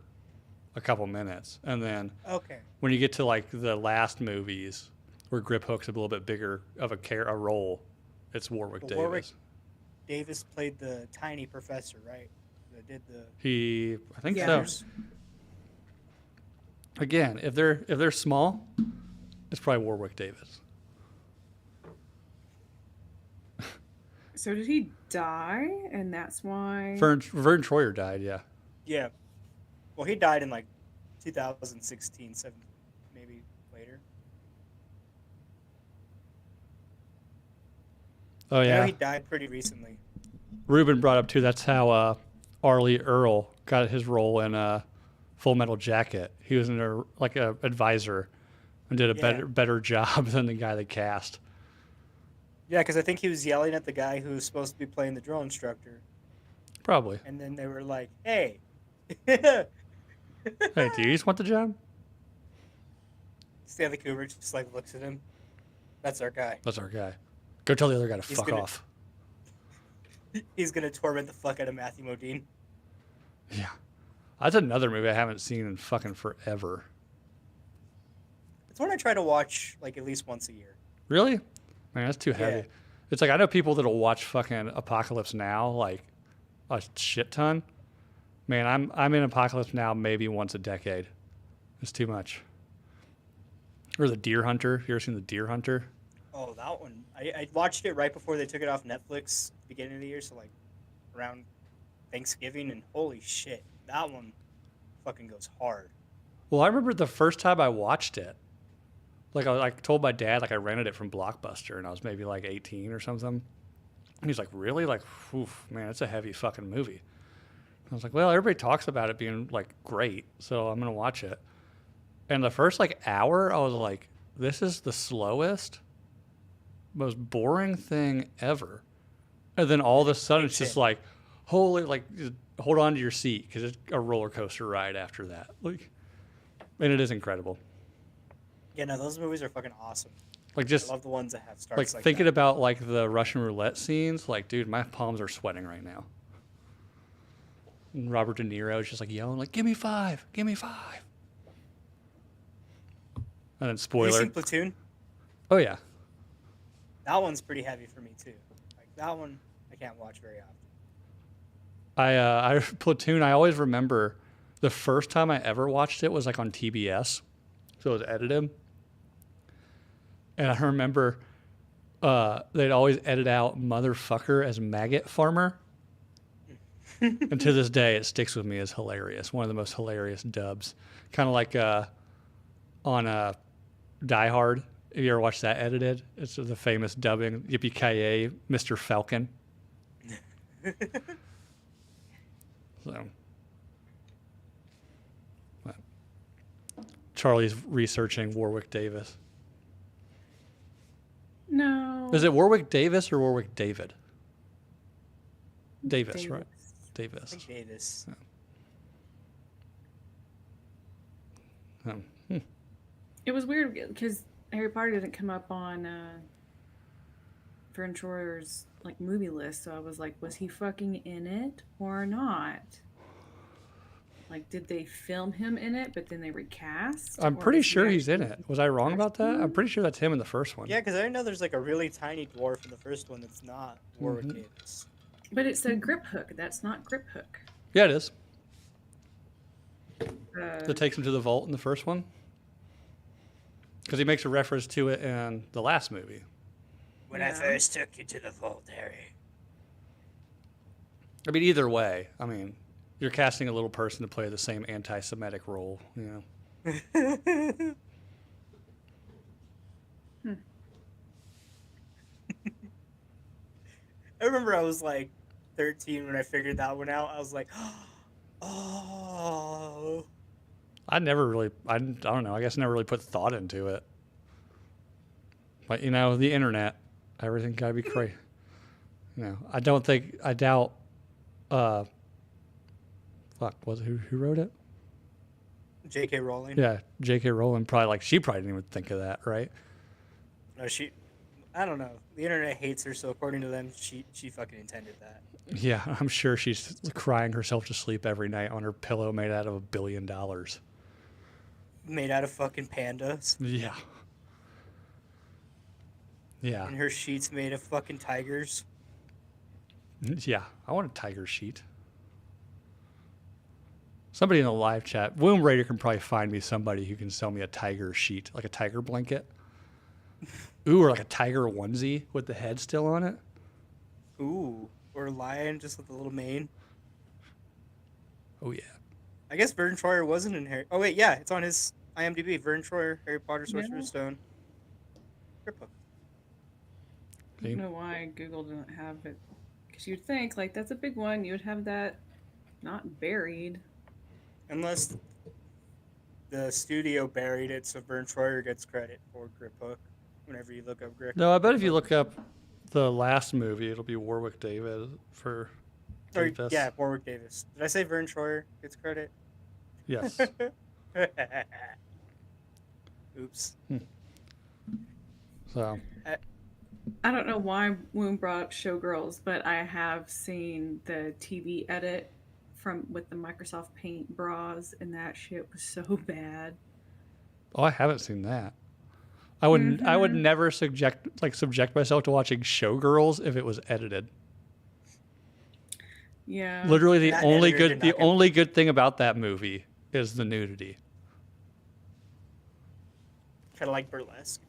a couple minutes, and then Okay. when you get to like the last movies where Grip Hook's a little bit bigger of a role, it's Warwick But Davis. Warwick Davis played the tiny professor, right? That did the. I think Yeah. so. Again, if they're small, it's probably Warwick Davis. so did he die? And that's why Vern Troyer died. Yeah. Yeah. Well, he died in like 2016, maybe later. Oh I know yeah. he died pretty recently. Ruben brought up too. That's how Arlie Earl got his role in Full Metal Jacket. He was like a advisor and did a Yeah. better job than the guy they cast. Yeah, because I think he was yelling at the guy who was supposed to be playing the drill instructor, Probably. and then they were like, "Hey." Hey, do you just want the job? Stanley Kubrick just like looks at him. That's our guy. That's our guy. Go tell the other guy to He's fuck gonna- off. He's gonna torment the fuck out of Matthew Modine. Yeah. That's another movie I haven't seen in fucking forever. It's one I try to watch like at least once a year. Really? Man, that's too heavy. Yeah. It's like I know people that'll watch fucking Apocalypse Now like a shit ton. Man, I'm in Apocalypse Now maybe once a decade. It's too much. Or the Deer Hunter. You ever seen the Deer Hunter? Oh, that one. I watched it right before they took it off Netflix beginning of the year, so like around Thanksgiving, and holy shit, that one fucking goes hard. Well, I remember the first time I watched it. Like I told my dad, like I rented it from Blockbuster, and I was maybe like 18 or something. And he's like, "Really? Like, oof, man, it's a heavy fucking movie." I was like, "Well, everybody talks about it being like great, so I'm gonna watch it." And the first like hour, I was like, "This is the slowest, most boring thing ever." And then all of a sudden, it's just like, holy, like, just hold on to your seat because it's a roller coaster ride after that. Like, and it is incredible. Yeah, no, those movies are fucking awesome. Like I just love the ones that have like starts like thinking that. about like the Russian roulette scenes, like dude, my palms are sweating right now. And Robert De Niro is just like yelling, like, "Give me 5, give me 5." And then Have you spoiler. seen Platoon? Oh yeah, That one's pretty heavy for me too. Like that one, I can't watch very often. I Platoon. I always remember the first time I ever watched it was like on TBS, so it was edited, and I remember they'd always edit out "motherfucker" as maggot farmer. And to this day, it sticks with me as hilarious. One of the most hilarious dubs. Kind of like on Die Hard. Have you ever watched that edited? It's the famous dubbing, Yippee-ki-yay, Mr. Falcon. So, but Charlie's researching Warwick Davis. No. Is it Warwick Davis or Warwick David? Davis, right? I Davis. think Davis. Um, It was weird because Harry Potter didn't come up on Vern Troyer's like movie list, so I was like, was he fucking in it or not? Like, did they film him in it, but then they recast? I'm Or pretty was he sure he's in actually- it. Was I wrong about that? I'm pretty sure that's him in the first one. Yeah, because I know there's like a really tiny dwarf in the first one that's not Warwick Mhm. Davis. But it said Grip Hook. That's not Grip Hook. Yeah, it is. Uh, That takes him to the vault in the first one. Because he makes a reference to it in the last movie. When I Yeah. first took you to the vault, Harry. I mean, either way, I mean, you're casting a little person to play the same anti-Semitic role, you know. I remember I was like 13 when I figured that one out. I was like, oh. I don't know, I guess I never really put thought into it. But, you know, the internet, everything gotta be crazy. You know, I doubt, who wrote it? J.K. Rowling. Yeah, J.K. Rowling she probably didn't even think of that, right? No, I don't know. The internet hates her, so according to them, she fucking intended that. Yeah, I'm sure she's crying herself to sleep every night on her pillow made out of $1 billion. Made out of fucking pandas. Yeah. Yeah. And her sheets made of fucking tigers. Yeah. I want a tiger sheet. Somebody in the live chat, Womb Raider can probably find me somebody who can sell me a tiger sheet, like a tiger blanket. Ooh, or like a tiger onesie with the head still on it. Ooh. Or a lion just with a little mane. Oh, yeah. I guess Vern Troyer wasn't in Harry. Oh, wait, yeah. It's on his IMDb. Vern Troyer, Harry Potter, Sorcerer's Yeah. Stone. Grip Hook. I don't know why Google didn't have it. Because you'd think, like, that's a big one. You would have that not buried. Unless the studio buried it, so Vern Troyer gets credit for Grip Hook whenever you look up Grip. No, I bet if you look up the last movie, it'll be Warwick Davis for Or, Davis. yeah, Warwick Davis. Did I say Vern Troyer gets credit? Yes. Oops. So, I don't know why Woon brought up Showgirls, but I have seen the TV edit from with the Microsoft Paint bras, and that shit was so bad. Oh, I haven't seen that. I would Mhm. never subject myself to watching Showgirls if it was edited. Yeah. Literally That editor did the not get only good thing about that movie is the nudity. kind of like burlesque.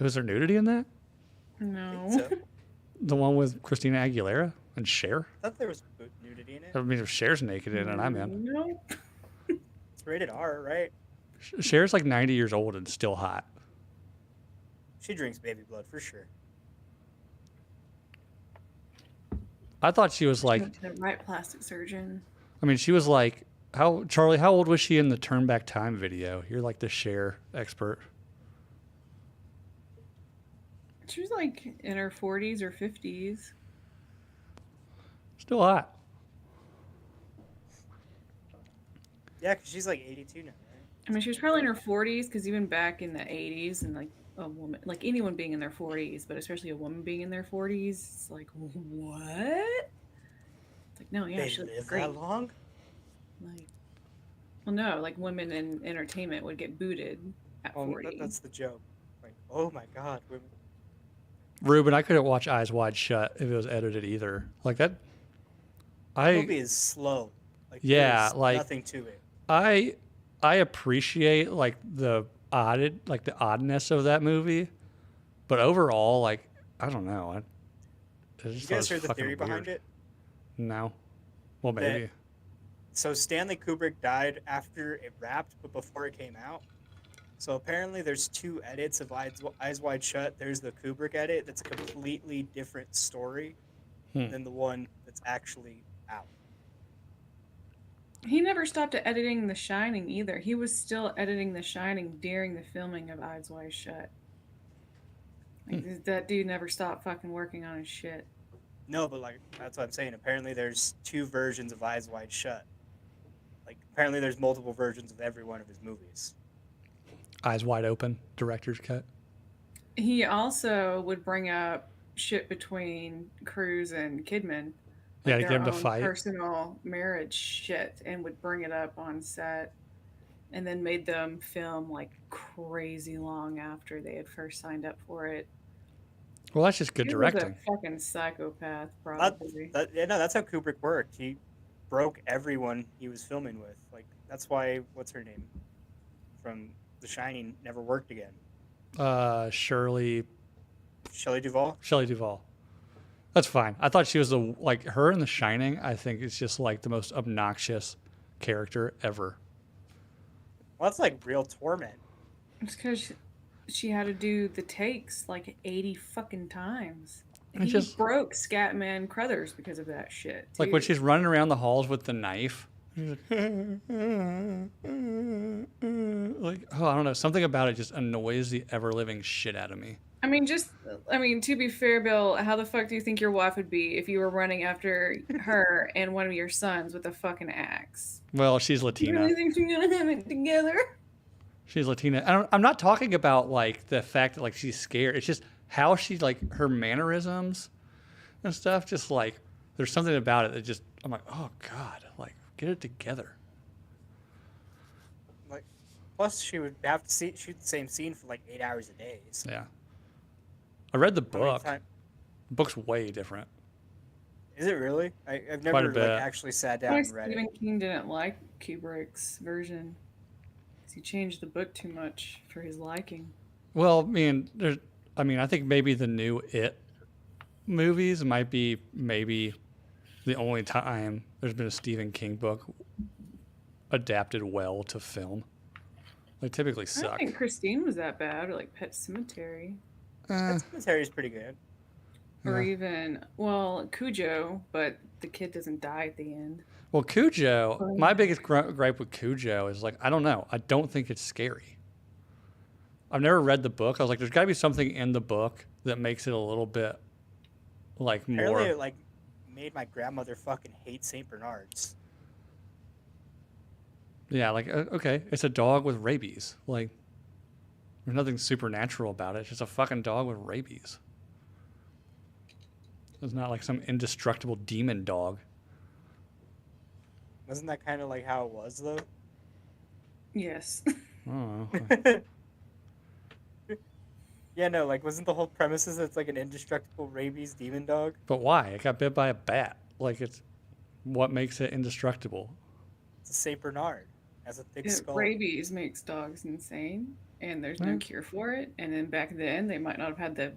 Was there nudity in that? I think No. so. The one with Christina Aguilera and Cher? I thought there was nudity in it. I mean, if Cher's naked in it, I'm in. No. It's rated R, right? Cher's like 90 years old and still hot. She drinks baby blood for sure. I thought she was like, Went to the right plastic surgeon. I mean, she was like, Charlie, how old was she in the Turn Back Time video? You're like the Cher expert. She was like in her 40s or 50s. Still hot. Yeah, because she's like 82 now, right? I mean, she was probably in her 40s because even back in the 80s and like a woman, like anyone being in their 40s, but especially a woman being in their 40s, it's like, what? It's like, no, yeah, They she looks live great. that long? Like, well, no, like women in entertainment would get booted at Oh, 40. that's the joke. Like, oh my god. Ruben, I couldn't watch Eyes Wide Shut if it was edited either. Like that. The movie is slow. Like, Yeah, there's like- nothing to it. I appreciate like the oddness of that movie, but overall, like I don't know. I You just guys heard the theory behind it? No. Well, maybe. So Stanley Kubrick died after it wrapped, but before it came out. So apparently there's two edits of Eyes Wide Shut. There's the Kubrick edit that's a completely different story than the one that's actually out. He never stopped editing The Shining either. He was still editing The Shining during the filming of Eyes Wide Shut. Like, that dude never stopped fucking working on his shit. No, but like that's what I'm saying. Apparently there's two versions of Eyes Wide Shut. Like apparently there's multiple versions of every one of his movies. Eyes Wide Open, director's cut. He also would bring up shit between Cruise and Kidman. Yeah, to their get him to own fight. personal marriage shit, and would bring it up on set, and then made them film like crazy long after they had first signed up for it. Well, that's just good He directing. was a fucking psychopath, probably. That's how Kubrick worked. He broke everyone he was filming with. Like that's why what's her name from The Shining never worked again. Shelley Duvall. That's fine. I thought she was her in The Shining. I think it's just like the most obnoxious character ever. Well, that's like real torment. It's because she had to do the takes like 80 fucking times. It He just- broke Scatman Crothers because of that shit. Like when too. she's running around the halls with the knife. Like, oh, I don't know. Something about it just annoys the ever living shit out of me. I mean, to be fair, Bill, how the fuck do you think your wife would be if you were running after her and one of your sons with a fucking axe? Well, she's You Latina. really think you're gonna have it together? She's Latina. I'm not talking about like the fact that like she's scared. It's just how she like her mannerisms and stuff. Just like there's something about it that just I'm like, oh god, like get it together. Like, plus she would have to shoot the same scene for like 8 hours a day. So Yeah. I read the how many book. time- The book's way different. Is it really? I've Quite a never like bit. actually sat down Why and read Stephen it. King didn't like Kubrick's version. 'Cause he changed the book too much for his liking. Well, I think maybe the new It movies might be maybe the only time there's been a Stephen King book adapted well to film. They typically I don't suck. think Christine was that bad, or like Pet Cemetery. Eh, Cemetery's pretty good. Or Yeah. even, well, Cujo, but the kid doesn't die at the end. Well, Cujo, Oh. my biggest gripe with Cujo is like, I don't know. I don't think it's scary. I've never read the book. I was like, there's got to be something in the book that makes it a little bit like Apparently, more. it like made my grandmother fucking hate Saint Bernards. Yeah, like, okay, it's a dog with rabies. Like, there's nothing supernatural about it. It's just a fucking dog with rabies. It's not like some indestructible demon dog. Wasn't that kind of like how it was though? Yes. I don't know. Yeah, no, like wasn't the whole premise is it's like an indestructible rabies demon dog? But why? It got bit by a bat. Like, it's what makes it indestructible? It's a Saint Bernard, has a thick skull. Rabies makes dogs insane, and there's no Hmm. cure for it. And then back then, they might not have had the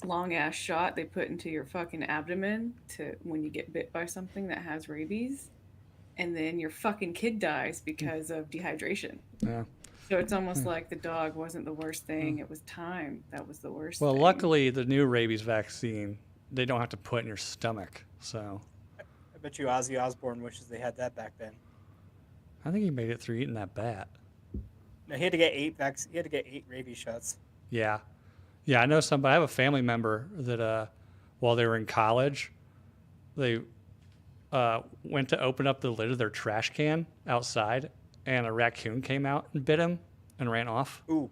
long ass shot they put into your fucking abdomen to when you get bit by something that has rabies, and then your fucking kid dies because of dehydration. Yeah. So it's almost like the dog wasn't the worst thing; it was time that was the worst. Well, thing. luckily, the new rabies vaccine, they don't have to put in your stomach. So I bet you Ozzy Osbourne wishes they had that back then. I think he made it through eating that bat. No, he had to get he had to get 8 rabies shots. Yeah. Yeah, I know somebody. I have a family member that, while they were in college, they went to open up the lid of their trash can outside, and a raccoon came out and bit him and ran off. Ooh,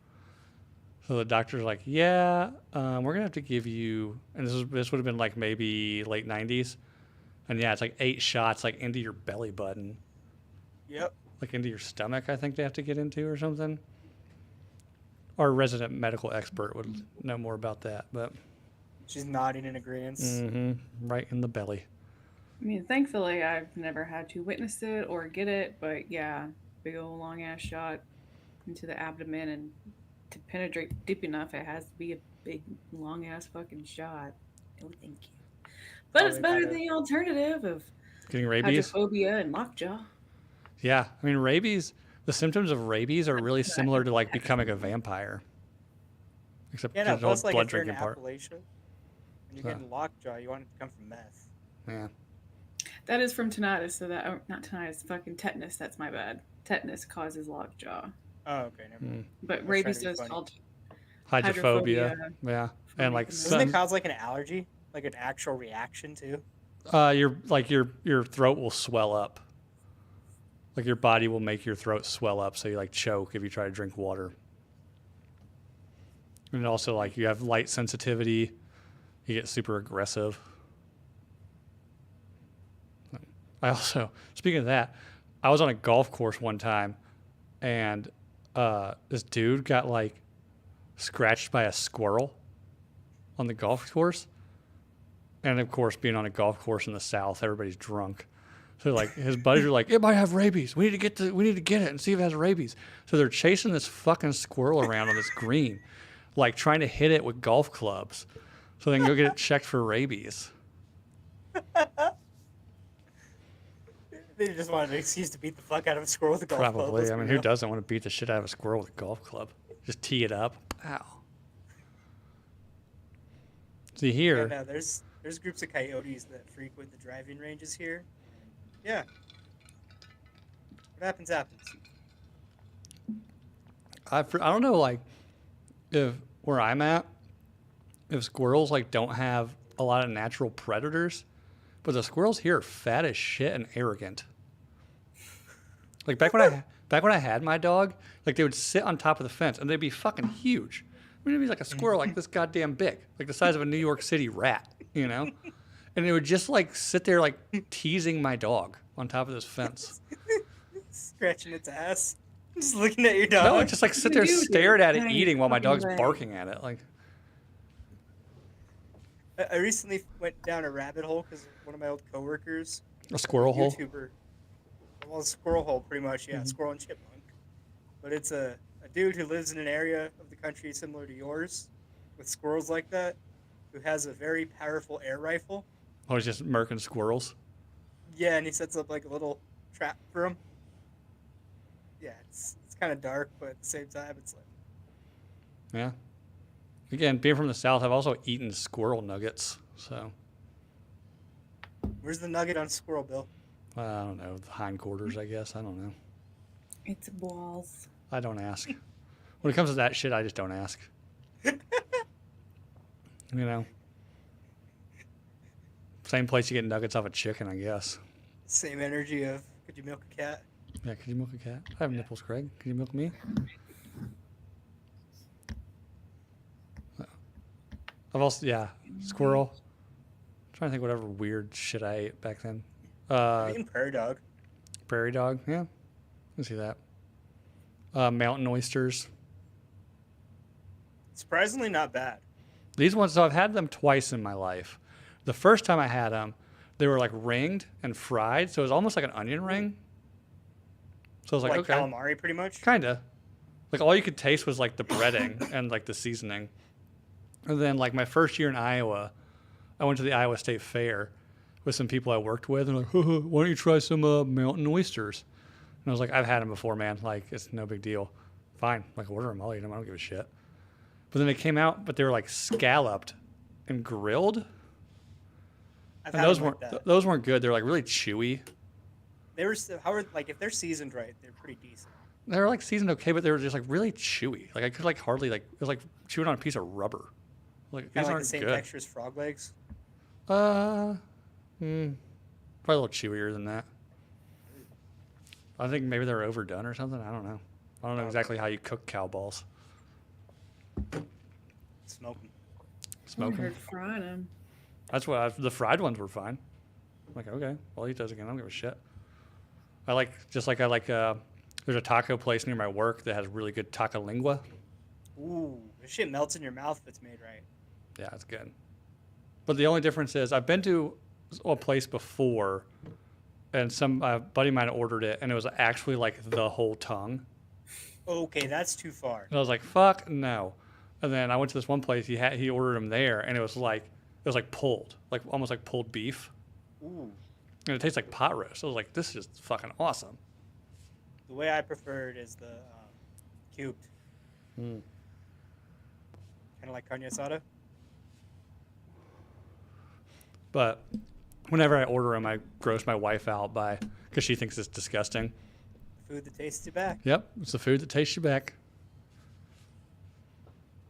So the doctor's like, "Yeah, we're gonna have to give you," and this would have been like maybe late '90s, and yeah, it's like 8 shots like into your belly button, yep. like into your stomach. I think they have to get into or something. Our resident medical expert would know more about that, but She's nodding in agreement. right in the belly. I mean, thankfully, I've never had to witness it or get it, but yeah, big old long ass shot into the abdomen, and to penetrate deep enough, it has to be a big long ass fucking shot. Oh, thank you. But it's Probably better better. than the alternative of Getting rabies. hydrophobia and lockjaw. Yeah, I mean rabies. The symptoms of rabies are really similar to like becoming a vampire, except Yeah, no, there's no plus like blood if you're in drinking part. Appalachia and you're So- getting lockjaw, you want it to come from meth. Yeah. That is from tinnitus, so that not tinnitus, fucking tetanus. That's my bad. Tetanus causes lockjaw, Oh, okay, never mind. but trying rabies to be is funny. called Hydrophobia. hydrophobia. Yeah, from and like making Doesn't it some, cause like an allergy, like an actual reaction too? your throat will swell up. Like your body will make your throat swell up, so you like choke if you try to drink water. And also like you have light sensitivity, you get super aggressive. I also, speaking of that, I was on a golf course one time, and this dude got like scratched by a squirrel on the golf course. And of course, being on a golf course in the South, everybody's drunk. So like his buddies are like, "It might have rabies. We need to get it and see if it has rabies." So they're chasing this fucking squirrel around on this green, like trying to hit it with golf clubs, so they can go get it checked for rabies. They just wanted an excuse to beat the fuck out of a squirrel with a golf club. Probably. let's I be mean, who real. doesn't want to beat the shit out of a squirrel with a golf club? Just tee it up. Ow. See Yeah, here, no, there's groups of coyotes that frequent the driving ranges here. Yeah. What happens happens. I don't know, like, if where I'm at, if squirrels like don't have a lot of natural predators, but the squirrels here are fat as shit and arrogant. Like back when I had my dog, like they would sit on top of the fence and they'd be fucking huge. I mean, it'd be like a squirrel like this goddamn big, like the size of a New York City rat, you know? And it would just like sit there like teasing my dog on top of this fence. Scratching its ass. Just looking at your dog. No, it just like sit there You do stared at it tiny eating while my fucking dog's leg. barking at it. Like, I recently went down a rabbit hole because one of my old coworkers, a squirrel hole. YouTuber, well, a squirrel hole pretty much, yeah, squirrel and chipmunk. But it's a dude who lives in an area of the country similar to yours, with squirrels like that, who has a very powerful air rifle. Oh, it's just murking squirrels. Yeah, and he sets up like a little trap for them. Yeah, it's kind of dark, but at the same time, it's like Yeah. Again, being from the South, I've also eaten squirrel nuggets. So, where's the nugget on squirrel, Bill? I don't know. The hindquarters, I guess. I don't know. It's balls. I don't ask. When it comes to that shit, I just don't ask. You know? Same place you get nuggets off a chicken, I guess. Same energy of could you milk a cat? Yeah, could you milk a cat? I have nipples, Craig. Could you milk me? I've also, yeah, squirrel. I'm trying to think whatever weird shit I ate back then. I'm eating prairie dog. Prairie dog. Yeah, I can see that. Mountain oysters. Surprisingly, not bad. These ones, so I've had them twice in my life. The first time I had them, they were like ringed and fried, so it was almost like an onion ring. So I was like, Like okay, calamari, pretty much. kinda. Like all you could taste was like the breading and like the seasoning. And then like my first year in Iowa, I went to the Iowa State Fair with some people I worked with, and like, why don't you try some mountain oysters? And I was like, I've had them before, man. Like it's no big deal. Fine, like order them. I'll eat them. I don't give a shit. But then they came out, but they were like scalloped and grilled. I've And had those them weren't like that. those weren't good. They're like really chewy. They were how are like if they're seasoned right, they're pretty decent. They were like seasoned okay, but they were just like really chewy. Like I could like hardly like it was like chewing on a piece of rubber. Like Kind these of like aren't the same good. texture as frog legs. Probably a little chewier than that. I think maybe they're overdone or something. I don't know. I don't know exactly how you cook cow balls. Smoke 'em. Smoke I them. heard frying them. That's the fried ones were fine. I'm like, okay, well, I'll eat those again. I don't give a shit. I like, there's a taco place near my work that has really good taco lingua. Ooh, this shit melts in your mouth if it's made right. Yeah, it's good. But the only difference is I've been to a place before and some buddy of mine ordered it and it was actually like the whole tongue. Okay, that's too far. And I was like, fuck no. And then I went to this one place, he ordered them there and it was like pulled, like almost like pulled beef. Ooh, And it tastes like pot roast. I was like, this is just fucking awesome. the way I prefer it is the cubed, Mm. kind of like carne asada. But whenever I order them, I gross my wife out because she thinks it's disgusting. Food that tastes you back. Yep, it's the food that tastes you back.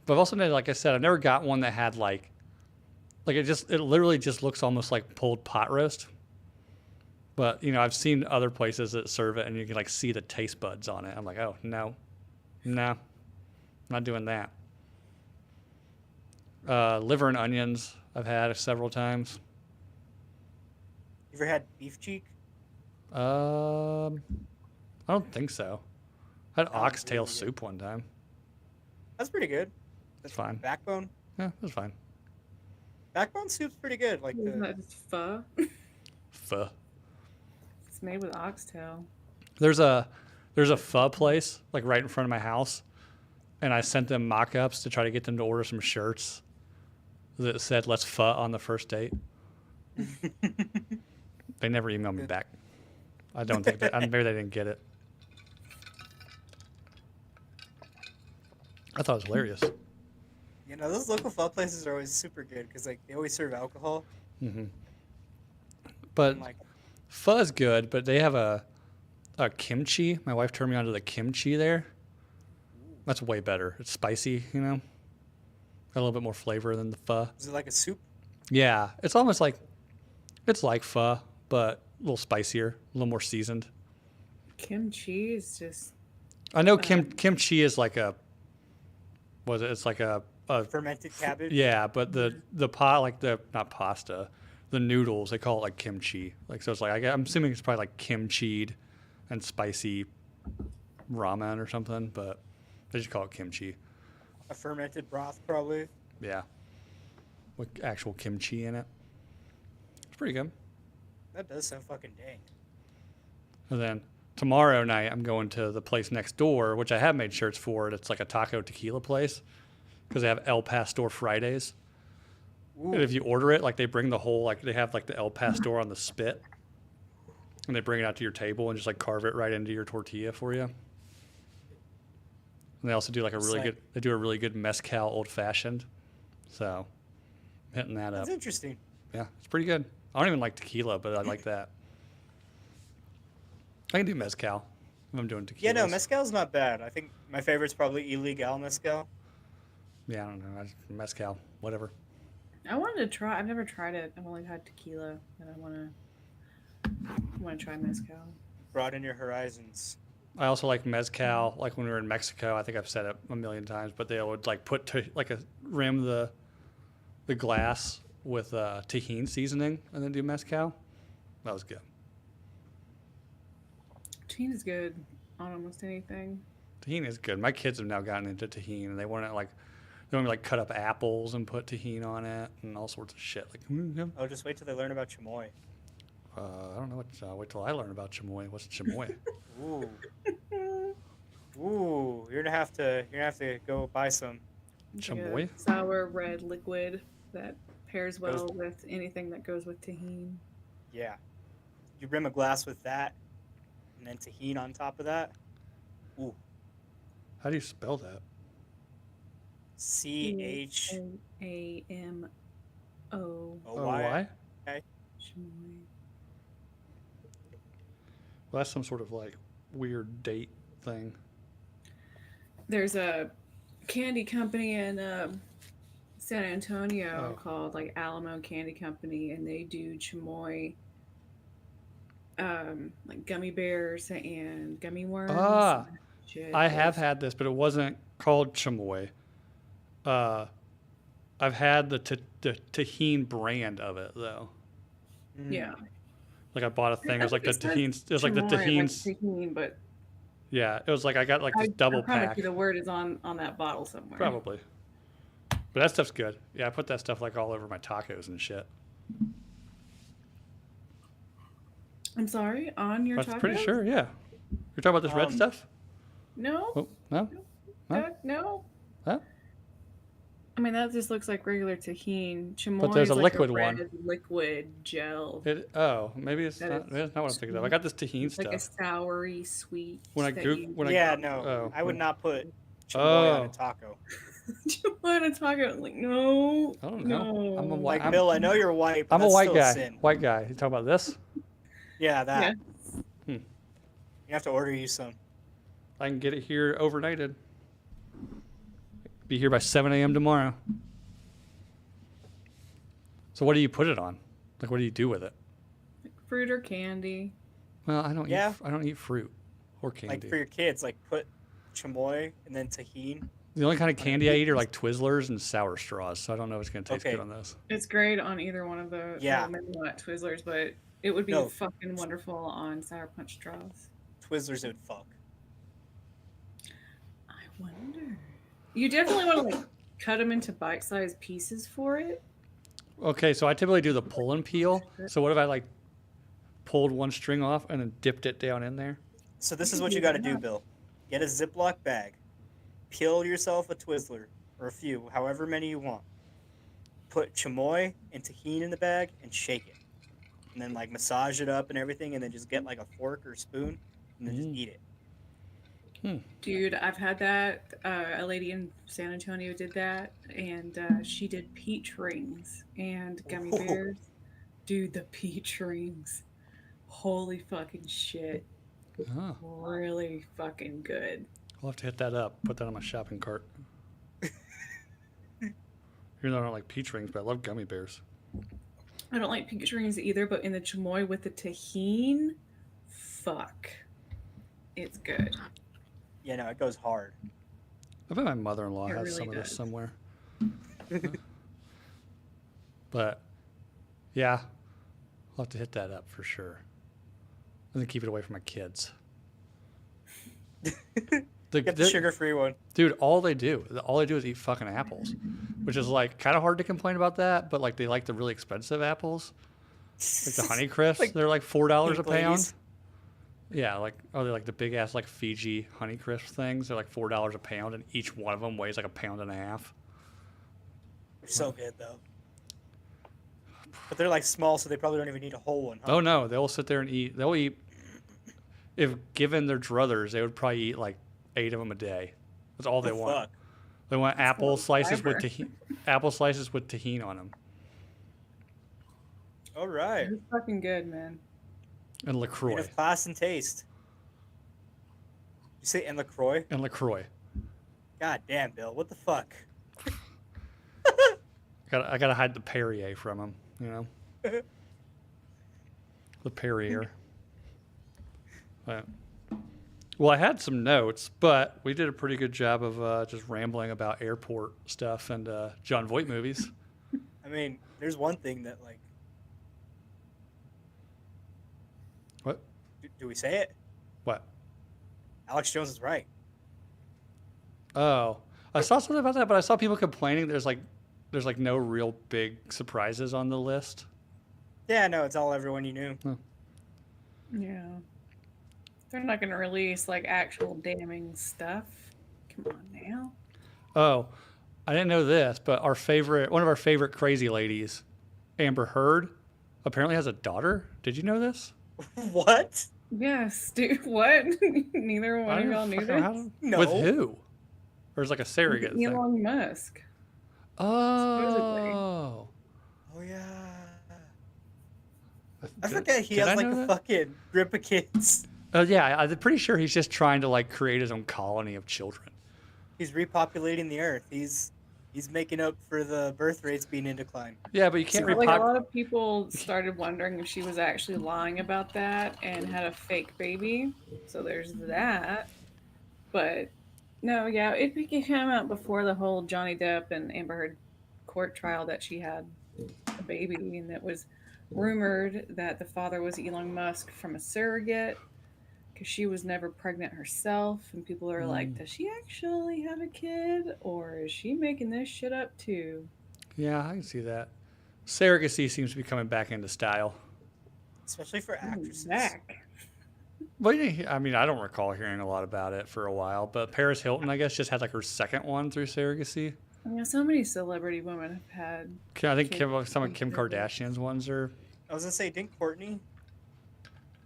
But I've also never, like I said, I've never got one that had like it literally just looks almost like pulled pot roast. But you know, I've seen other places that serve it, and you can like see the taste buds on it. I'm like, oh no, not doing that. Liver and onions, I've had several times. You ever had beef cheek? I don't think so. I had That was oxtail really good. soup one time. That's pretty good. That's fine. Backbone. Yeah, that's fine. Backbone soup's pretty good. Like Isn't the that just pho? Pho. It's made with oxtail. There's a pho place like right in front of my house, and I sent them mock-ups to try to get them to order some shirts that said "Let's pho on the first date." They never emailed me back. I don't think that. Maybe they didn't get it. I thought it was hilarious. you know those local pho places are always super good because like they always serve alcohol. But And, like pho is good, but they have a kimchi. My wife turned me on to the kimchi there. That's way better. It's spicy, you know. Got a little bit more flavor than the pho. is it like a soup? Yeah, it's almost like it's like pho, but a little spicier, a little more seasoned. Kimchi is just I know kimchi is like it's like a Fermented cabbage. yeah, but the pot like the not pasta, the noodles they call it like kimchi. Like so it's like I'm assuming it's probably like kimchied and spicy ramen or something, but they just call it kimchi. A fermented broth probably. Yeah, with actual kimchi in it. It's pretty good. That does sound fucking dang. And then tomorrow night, I'm going to the place next door, which I have made shirts for. It's like a taco tequila place because they have El Pastor Fridays. Ooh. And if you order it, like they bring the whole, like they have like the El Pastor on the spit, and they bring it out to your table and just like carve it right into your tortilla for you. And they also do like It's like- they do a really good mezcal old fashioned. So, I'm hitting that up. That's interesting. Yeah, it's pretty good. I don't even like tequila, but I like that. I can do mezcal if I'm doing tequila. Yeah, no, mezcal's not bad. I think my favorite's probably illegal mezcal. Yeah, I don't know. Mezcal, whatever. I wanted to try. I've never tried it. I've only had tequila, and I want to try mezcal. Broaden your horizons. I also like mezcal. Like when we were in Mexico, I think I've said it a million times, but they would like rim the glass with Tajin seasoning and then do mezcal. That was good. Tahini is good on almost anything. Tahini is good. My kids have now gotten into tahini, and they want to like cut up apples and put tahini on it and all sorts of shit. Like, yeah. Oh, just wait till they learn about chamoy. I don't know what. Wait till I learn about chamoy. What's chamoy? Ooh. Ooh, you're gonna have to go buy some. It's like a Chamoy? sour red liquid that pairs well Goes- with anything that goes with tahini. Yeah. You rim a glass with that, and then tahini on top of that. Ooh. How do you spell that? CHAMO. AMO. Oh, why? Chamoy. Well, that's some sort of like weird date thing. There's a candy company in San Antonio Oh. called like Alamo Candy Company, and they do chamoy, like gummy bears and gummy worms. Ah, Shit I have is- had this, but it wasn't called chamoy. I've had the tahine brand of it though. Yeah. Like I bought a thing. It was like the It says tahine. It was like the chamoy, tahines. tahini, but Yeah, it was like I got like this double I promise pack. you the word is on that bottle somewhere. Probably. But that stuff's good. Yeah, I put that stuff like all over my tacos and shit. I'm sorry, on your That's tacos? pretty sure. Yeah. You're talking about this red stuff? No, Oh no. Huh? no. Huh? I mean, that just looks like regular tahini. Chamoy But there's is a like liquid a red one. liquid gel. Maybe it's That not. is That's not what I'm thinking of. I got this tahine It's like a stuff. soury sweet. When I that Goog- you- when I- Yeah, no. Oh, I would when- not put chamoy on Oh. a taco. Chamoy on a taco. Like, no. I don't know. No. I'm a Like, I'm- Bill, I know you're white, but I'm a that's white still guy. sin. White guy. You talking about this? Yeah, that. Hmm. You have to order you some. I can get it here overnighted. Be here by 7 a.m. tomorrow. So what do you put it on? Like, what do you do with it? Fruit or candy. Well, I don't. Yeah. I don't eat fruit or candy. Like for your kids, like put chamoy and then tahini. The only kind of candy I eat are like Twizzlers and sour straws. So I don't know if it's gonna taste Okay. good on those. It's great on either one of the Yeah. well, maybe not Twizzlers, but it would be No. fucking wonderful on Sour Punch straws. Twizzlers would fuck. I wonder. You definitely want to like cut them into bite-sized pieces for it. Okay, so I typically do the pull and peel. So what if I like pulled one string off and then dipped it down in there? So this is can what you do got to that. do, Bill. Get a Ziploc bag. Peel yourself a Twizzler, or a few, however many you want. Put chamoy and tahini in the bag and shake it. And then like massage it up and everything, and then just get like a fork or spoon and then just Mm. eat it. Dude, I've had that. A lady in San Antonio did that, and she did peach rings and gummy Oh. bears. Dude, the peach rings. Holy fucking shit. Oh, Really fucking good. I'll have to hit that up. Put that on my shopping cart. Even though I don't like peach rings, but I love gummy bears. I don't like peach rings either, but in the chamoy with the tahine, fuck. It's good. Yeah, no, it goes hard. I bet my mother-in-law It has really some of this does. somewhere. But yeah, I'll have to hit that up for sure. And then keep it away from my kids. Get the sugar-free one. Dude, all they do is eat fucking apples, which is like kind of hard to complain about that. But like they like the really expensive apples, like the Honey Crisps. Like They're like $4 a pink pound. ladies. Yeah, like they're like the big ass like Fiji Honey Crisp things. They're like $4 a pound, and each one of them weighs like a pound and a half. They're so good though. But they're like small, so they probably don't even need a whole one. Huh? Oh no, they'll sit there and eat. They'll eat. If given their druthers, they would probably eat like 8 of them a day. That's all they Oh, want. fuck. They want apple lot of slices with fiber. tahini, apple slices with tahini on them, All right. It's fucking good, man. and Queen Lacroix, of class and taste. You say and LaCroix? and Lacroix. God damn, Bill. What the fuck? I gotta hide the Perrier from them, you know. The Perrier. But, well, I had some notes, but we did a pretty good job of just rambling about airport stuff and John Voight movies. I mean, there's one thing that, like... What? Do we say it? What? Alex Jones is right. Oh, I saw something about that, but I saw people complaining there's like no real big surprises on the list. Yeah, no, it's all everyone you knew. Yeah. They're not going to release like actual damning stuff. Come on now. Oh, I didn't know this, but one of our favorite crazy ladies, Amber Heard, apparently has a daughter. Did you know this? What? Yes, dude. What? Neither one of y'all knew this. No. With who? Or is like a surrogate thing? Elon Musk. Oh. Oh yeah. I Did- forget he did I has like know a that? fucking group of kids. Yeah, I'm pretty sure he's just trying to like create his own colony of children. He's repopulating the earth. He's making up for the birth rates being in decline. Yeah, but you can't Like a repopulate. lot of people started wondering if she was actually lying about that and had a fake baby. So there's that. But no, yeah, it came out before the whole Johnny Depp and Amber Heard court trial that she had a baby, and it was rumored that the father was Elon Musk from a surrogate because she was never pregnant herself, and people are like, does she actually have a kid, or is she making this shit up too? Yeah, I can see that. Surrogacy seems to be coming back into style. Especially for actresses. Zach. But I mean, I don't recall hearing a lot about it for a while. But Paris Hilton, I guess, just had like her second one through surrogacy. Yeah, so many celebrity women have had. I think Kids some of through Kim surrogacy. Kardashian's ones are. I was gonna say, didn't Courtney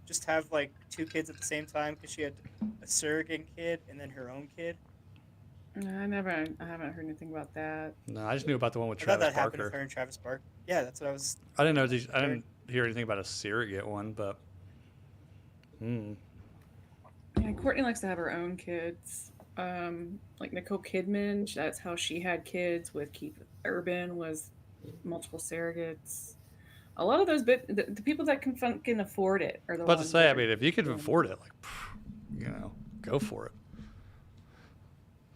just have like 2 kids at the same time because she had a surrogate kid and then her own kid? I haven't heard anything about that. No, I just knew about the one with I thought Travis that happened with Barker. her and Travis Barker. Yeah, that's what I was. I didn't know. I didn't hear anything about a surrogate one, but. Yeah, Courtney likes to have her own kids. Like Nicole Kidman, that's how she had kids with Keith Urban, was multiple surrogates. A lot of those, the people that can afford it are the About to ones. say, that I are mean, if you can doing afford it, like, go for it.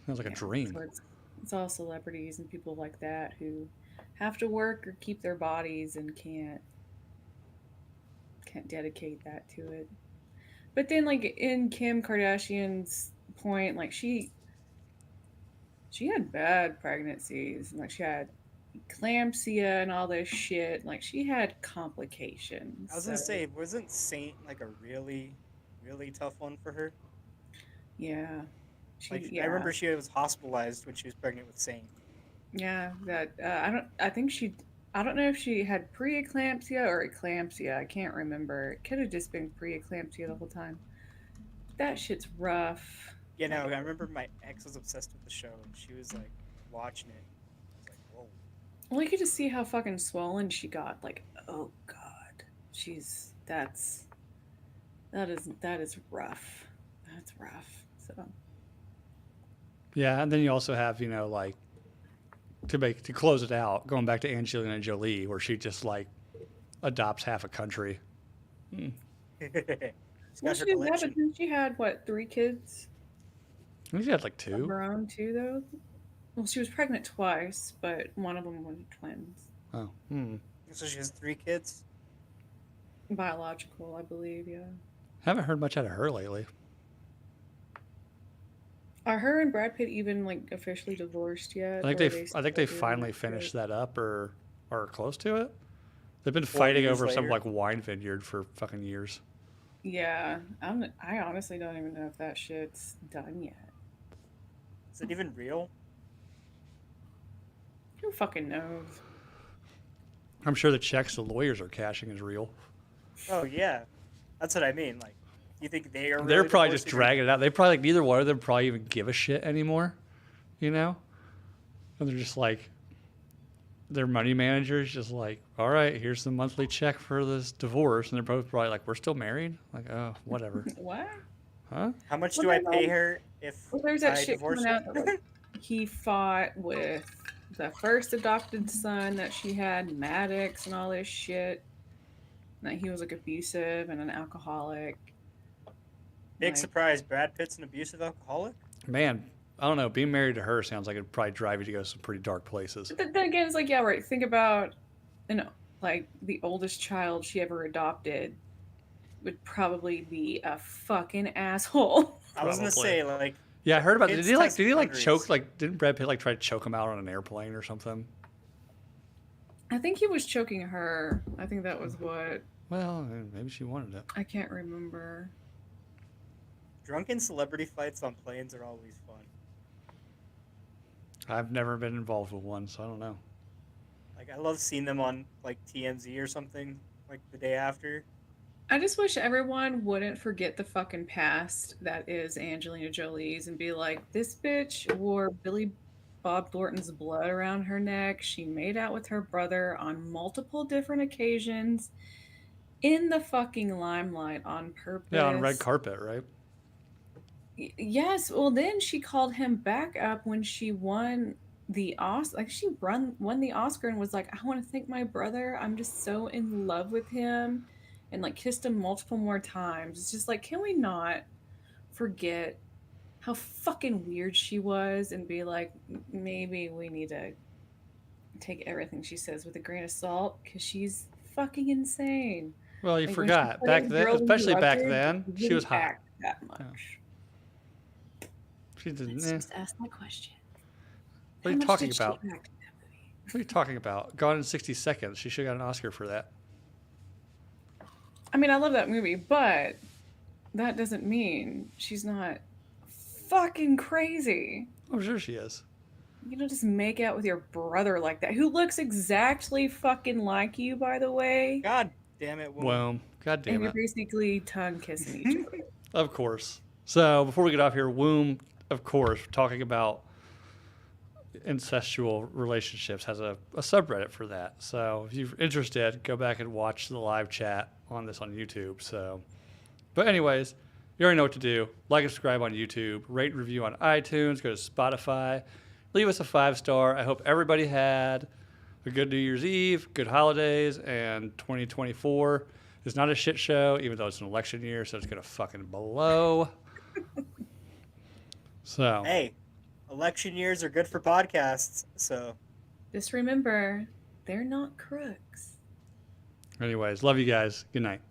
Sounds like a Yeah, dream. so it's all celebrities and people like that who have to work or keep their bodies and can't dedicate that to it. But then, like in Kim Kardashian's point, like she had bad pregnancies, and like she had eclampsia and all this shit. Like she had complications. I was gonna say, wasn't Saint like a really, really tough one for her? Yeah. I remember she was hospitalized when she was pregnant with Saint. Yeah, that I don't know if she had preeclampsia or eclampsia. I can't remember. It could have just been preeclampsia the whole time. That shit's rough. Yeah, no, I remember my ex was obsessed with the show, and she was like watching it. I was like, whoa. Well, you could just see how fucking swollen she got. Like, oh god, that is rough. That's rough. So Yeah, and then you also have, like to close it out, going back to Angelina Jolie, where she just like adopts half a country. She's well, got her she didn't have collection. it. Then she had what, 3 kids I think she had like of 2. her own too, though. Well, she was pregnant twice, but one of them were twins, Oh, So she has 3 kids. biological, I believe. Yeah. haven't heard much out of her lately. Are her and Brad Pitt even like officially divorced yet? I think or are they still I think they doing finally that finished shit? that up or are close to it. They've been 4 fighting years over some later. like wine vineyard for fucking years. Yeah, I honestly don't even know if that shit's done yet. Is it even real? Who fucking knows? I'm sure the checks the lawyers are cashing is real. Oh yeah, that's what I mean. Like, you think they are? They're really probably divorced just or- dragging it out. They probably like neither one of them probably even give a shit anymore, And they're just like, their money manager's just like, all right, here's the monthly check for this divorce, and they're both probably like, we're still married. Like, oh, whatever, What? huh? How much Well, do I then, pay her if Well, there's that I shit divorce coming her? out that like, he fought with the first adopted son that she had, Maddox, and all this shit. That he was like abusive and an alcoholic. Big Like, surprise, Brad Pitt's an abusive alcoholic. Man, I don't know. Being married to her sounds like it'd probably drive you to go some pretty dark places. But then again, it's like, yeah, right. Think about, like the oldest child she ever adopted would probably be a fucking asshole. I was gonna Probably. say like Yeah, I heard about. Did kids he like? test Did he like boundaries. choke? Like, didn't Brad Pitt like try to choke him out on an airplane or something? I think he was choking her. I think that was what. Well, maybe she wanted it. I can't remember. Drunken celebrity fights on planes are always fun. I've never been involved with one, so I don't know. Like I love seeing them on like TMZ or something like the day after. I just wish everyone wouldn't forget the fucking past that is Angelina Jolie's and be like, this bitch wore Billy Bob Thornton's blood around her neck. She made out with her brother on multiple different occasions in the fucking limelight on purpose. Yeah, on red carpet, right? Yes. Well, then she called him back up when she won the Oscar. Like she won the Oscar and was like, I want to thank my brother. I'm just so in love with him, and like kissed him multiple more times. It's just like, can we not forget how fucking weird she was and be like, maybe we need to take everything she says with a grain of salt because she's fucking insane. Well, you Like when she forgot back played then, Girl especially back Interrupted, then, she didn't was hot. act that much. She didn't. Let's Eh. just ask my question. What are How you much talking did she about? act in that movie? What are you talking about? Gone in 60 Seconds. She should have got an Oscar for that. I mean, I love that movie, but that doesn't mean she's not fucking crazy. I'm sure she is. You don't just make out with your brother like that, who looks exactly fucking like you, by the way. God damn it! Well, god And damn you're it. basically tongue kissing each other. Of course. So before we get off here, Womb, of course, talking about incestual relationships, has a subreddit for that. So if you're interested, go back and watch the live chat on this on YouTube. So, but anyways, you already know what to do. Like and subscribe on YouTube, rate and review on iTunes, go to Spotify, leave us a 5-star. I hope everybody had a good New Year's Eve, good holidays, and 2024 is not a shit show, even though it's an election year, so it's gonna fucking blow. So Hey, election years are good for podcasts. So Just remember, they're not crooks. anyways, love you guys. Good night.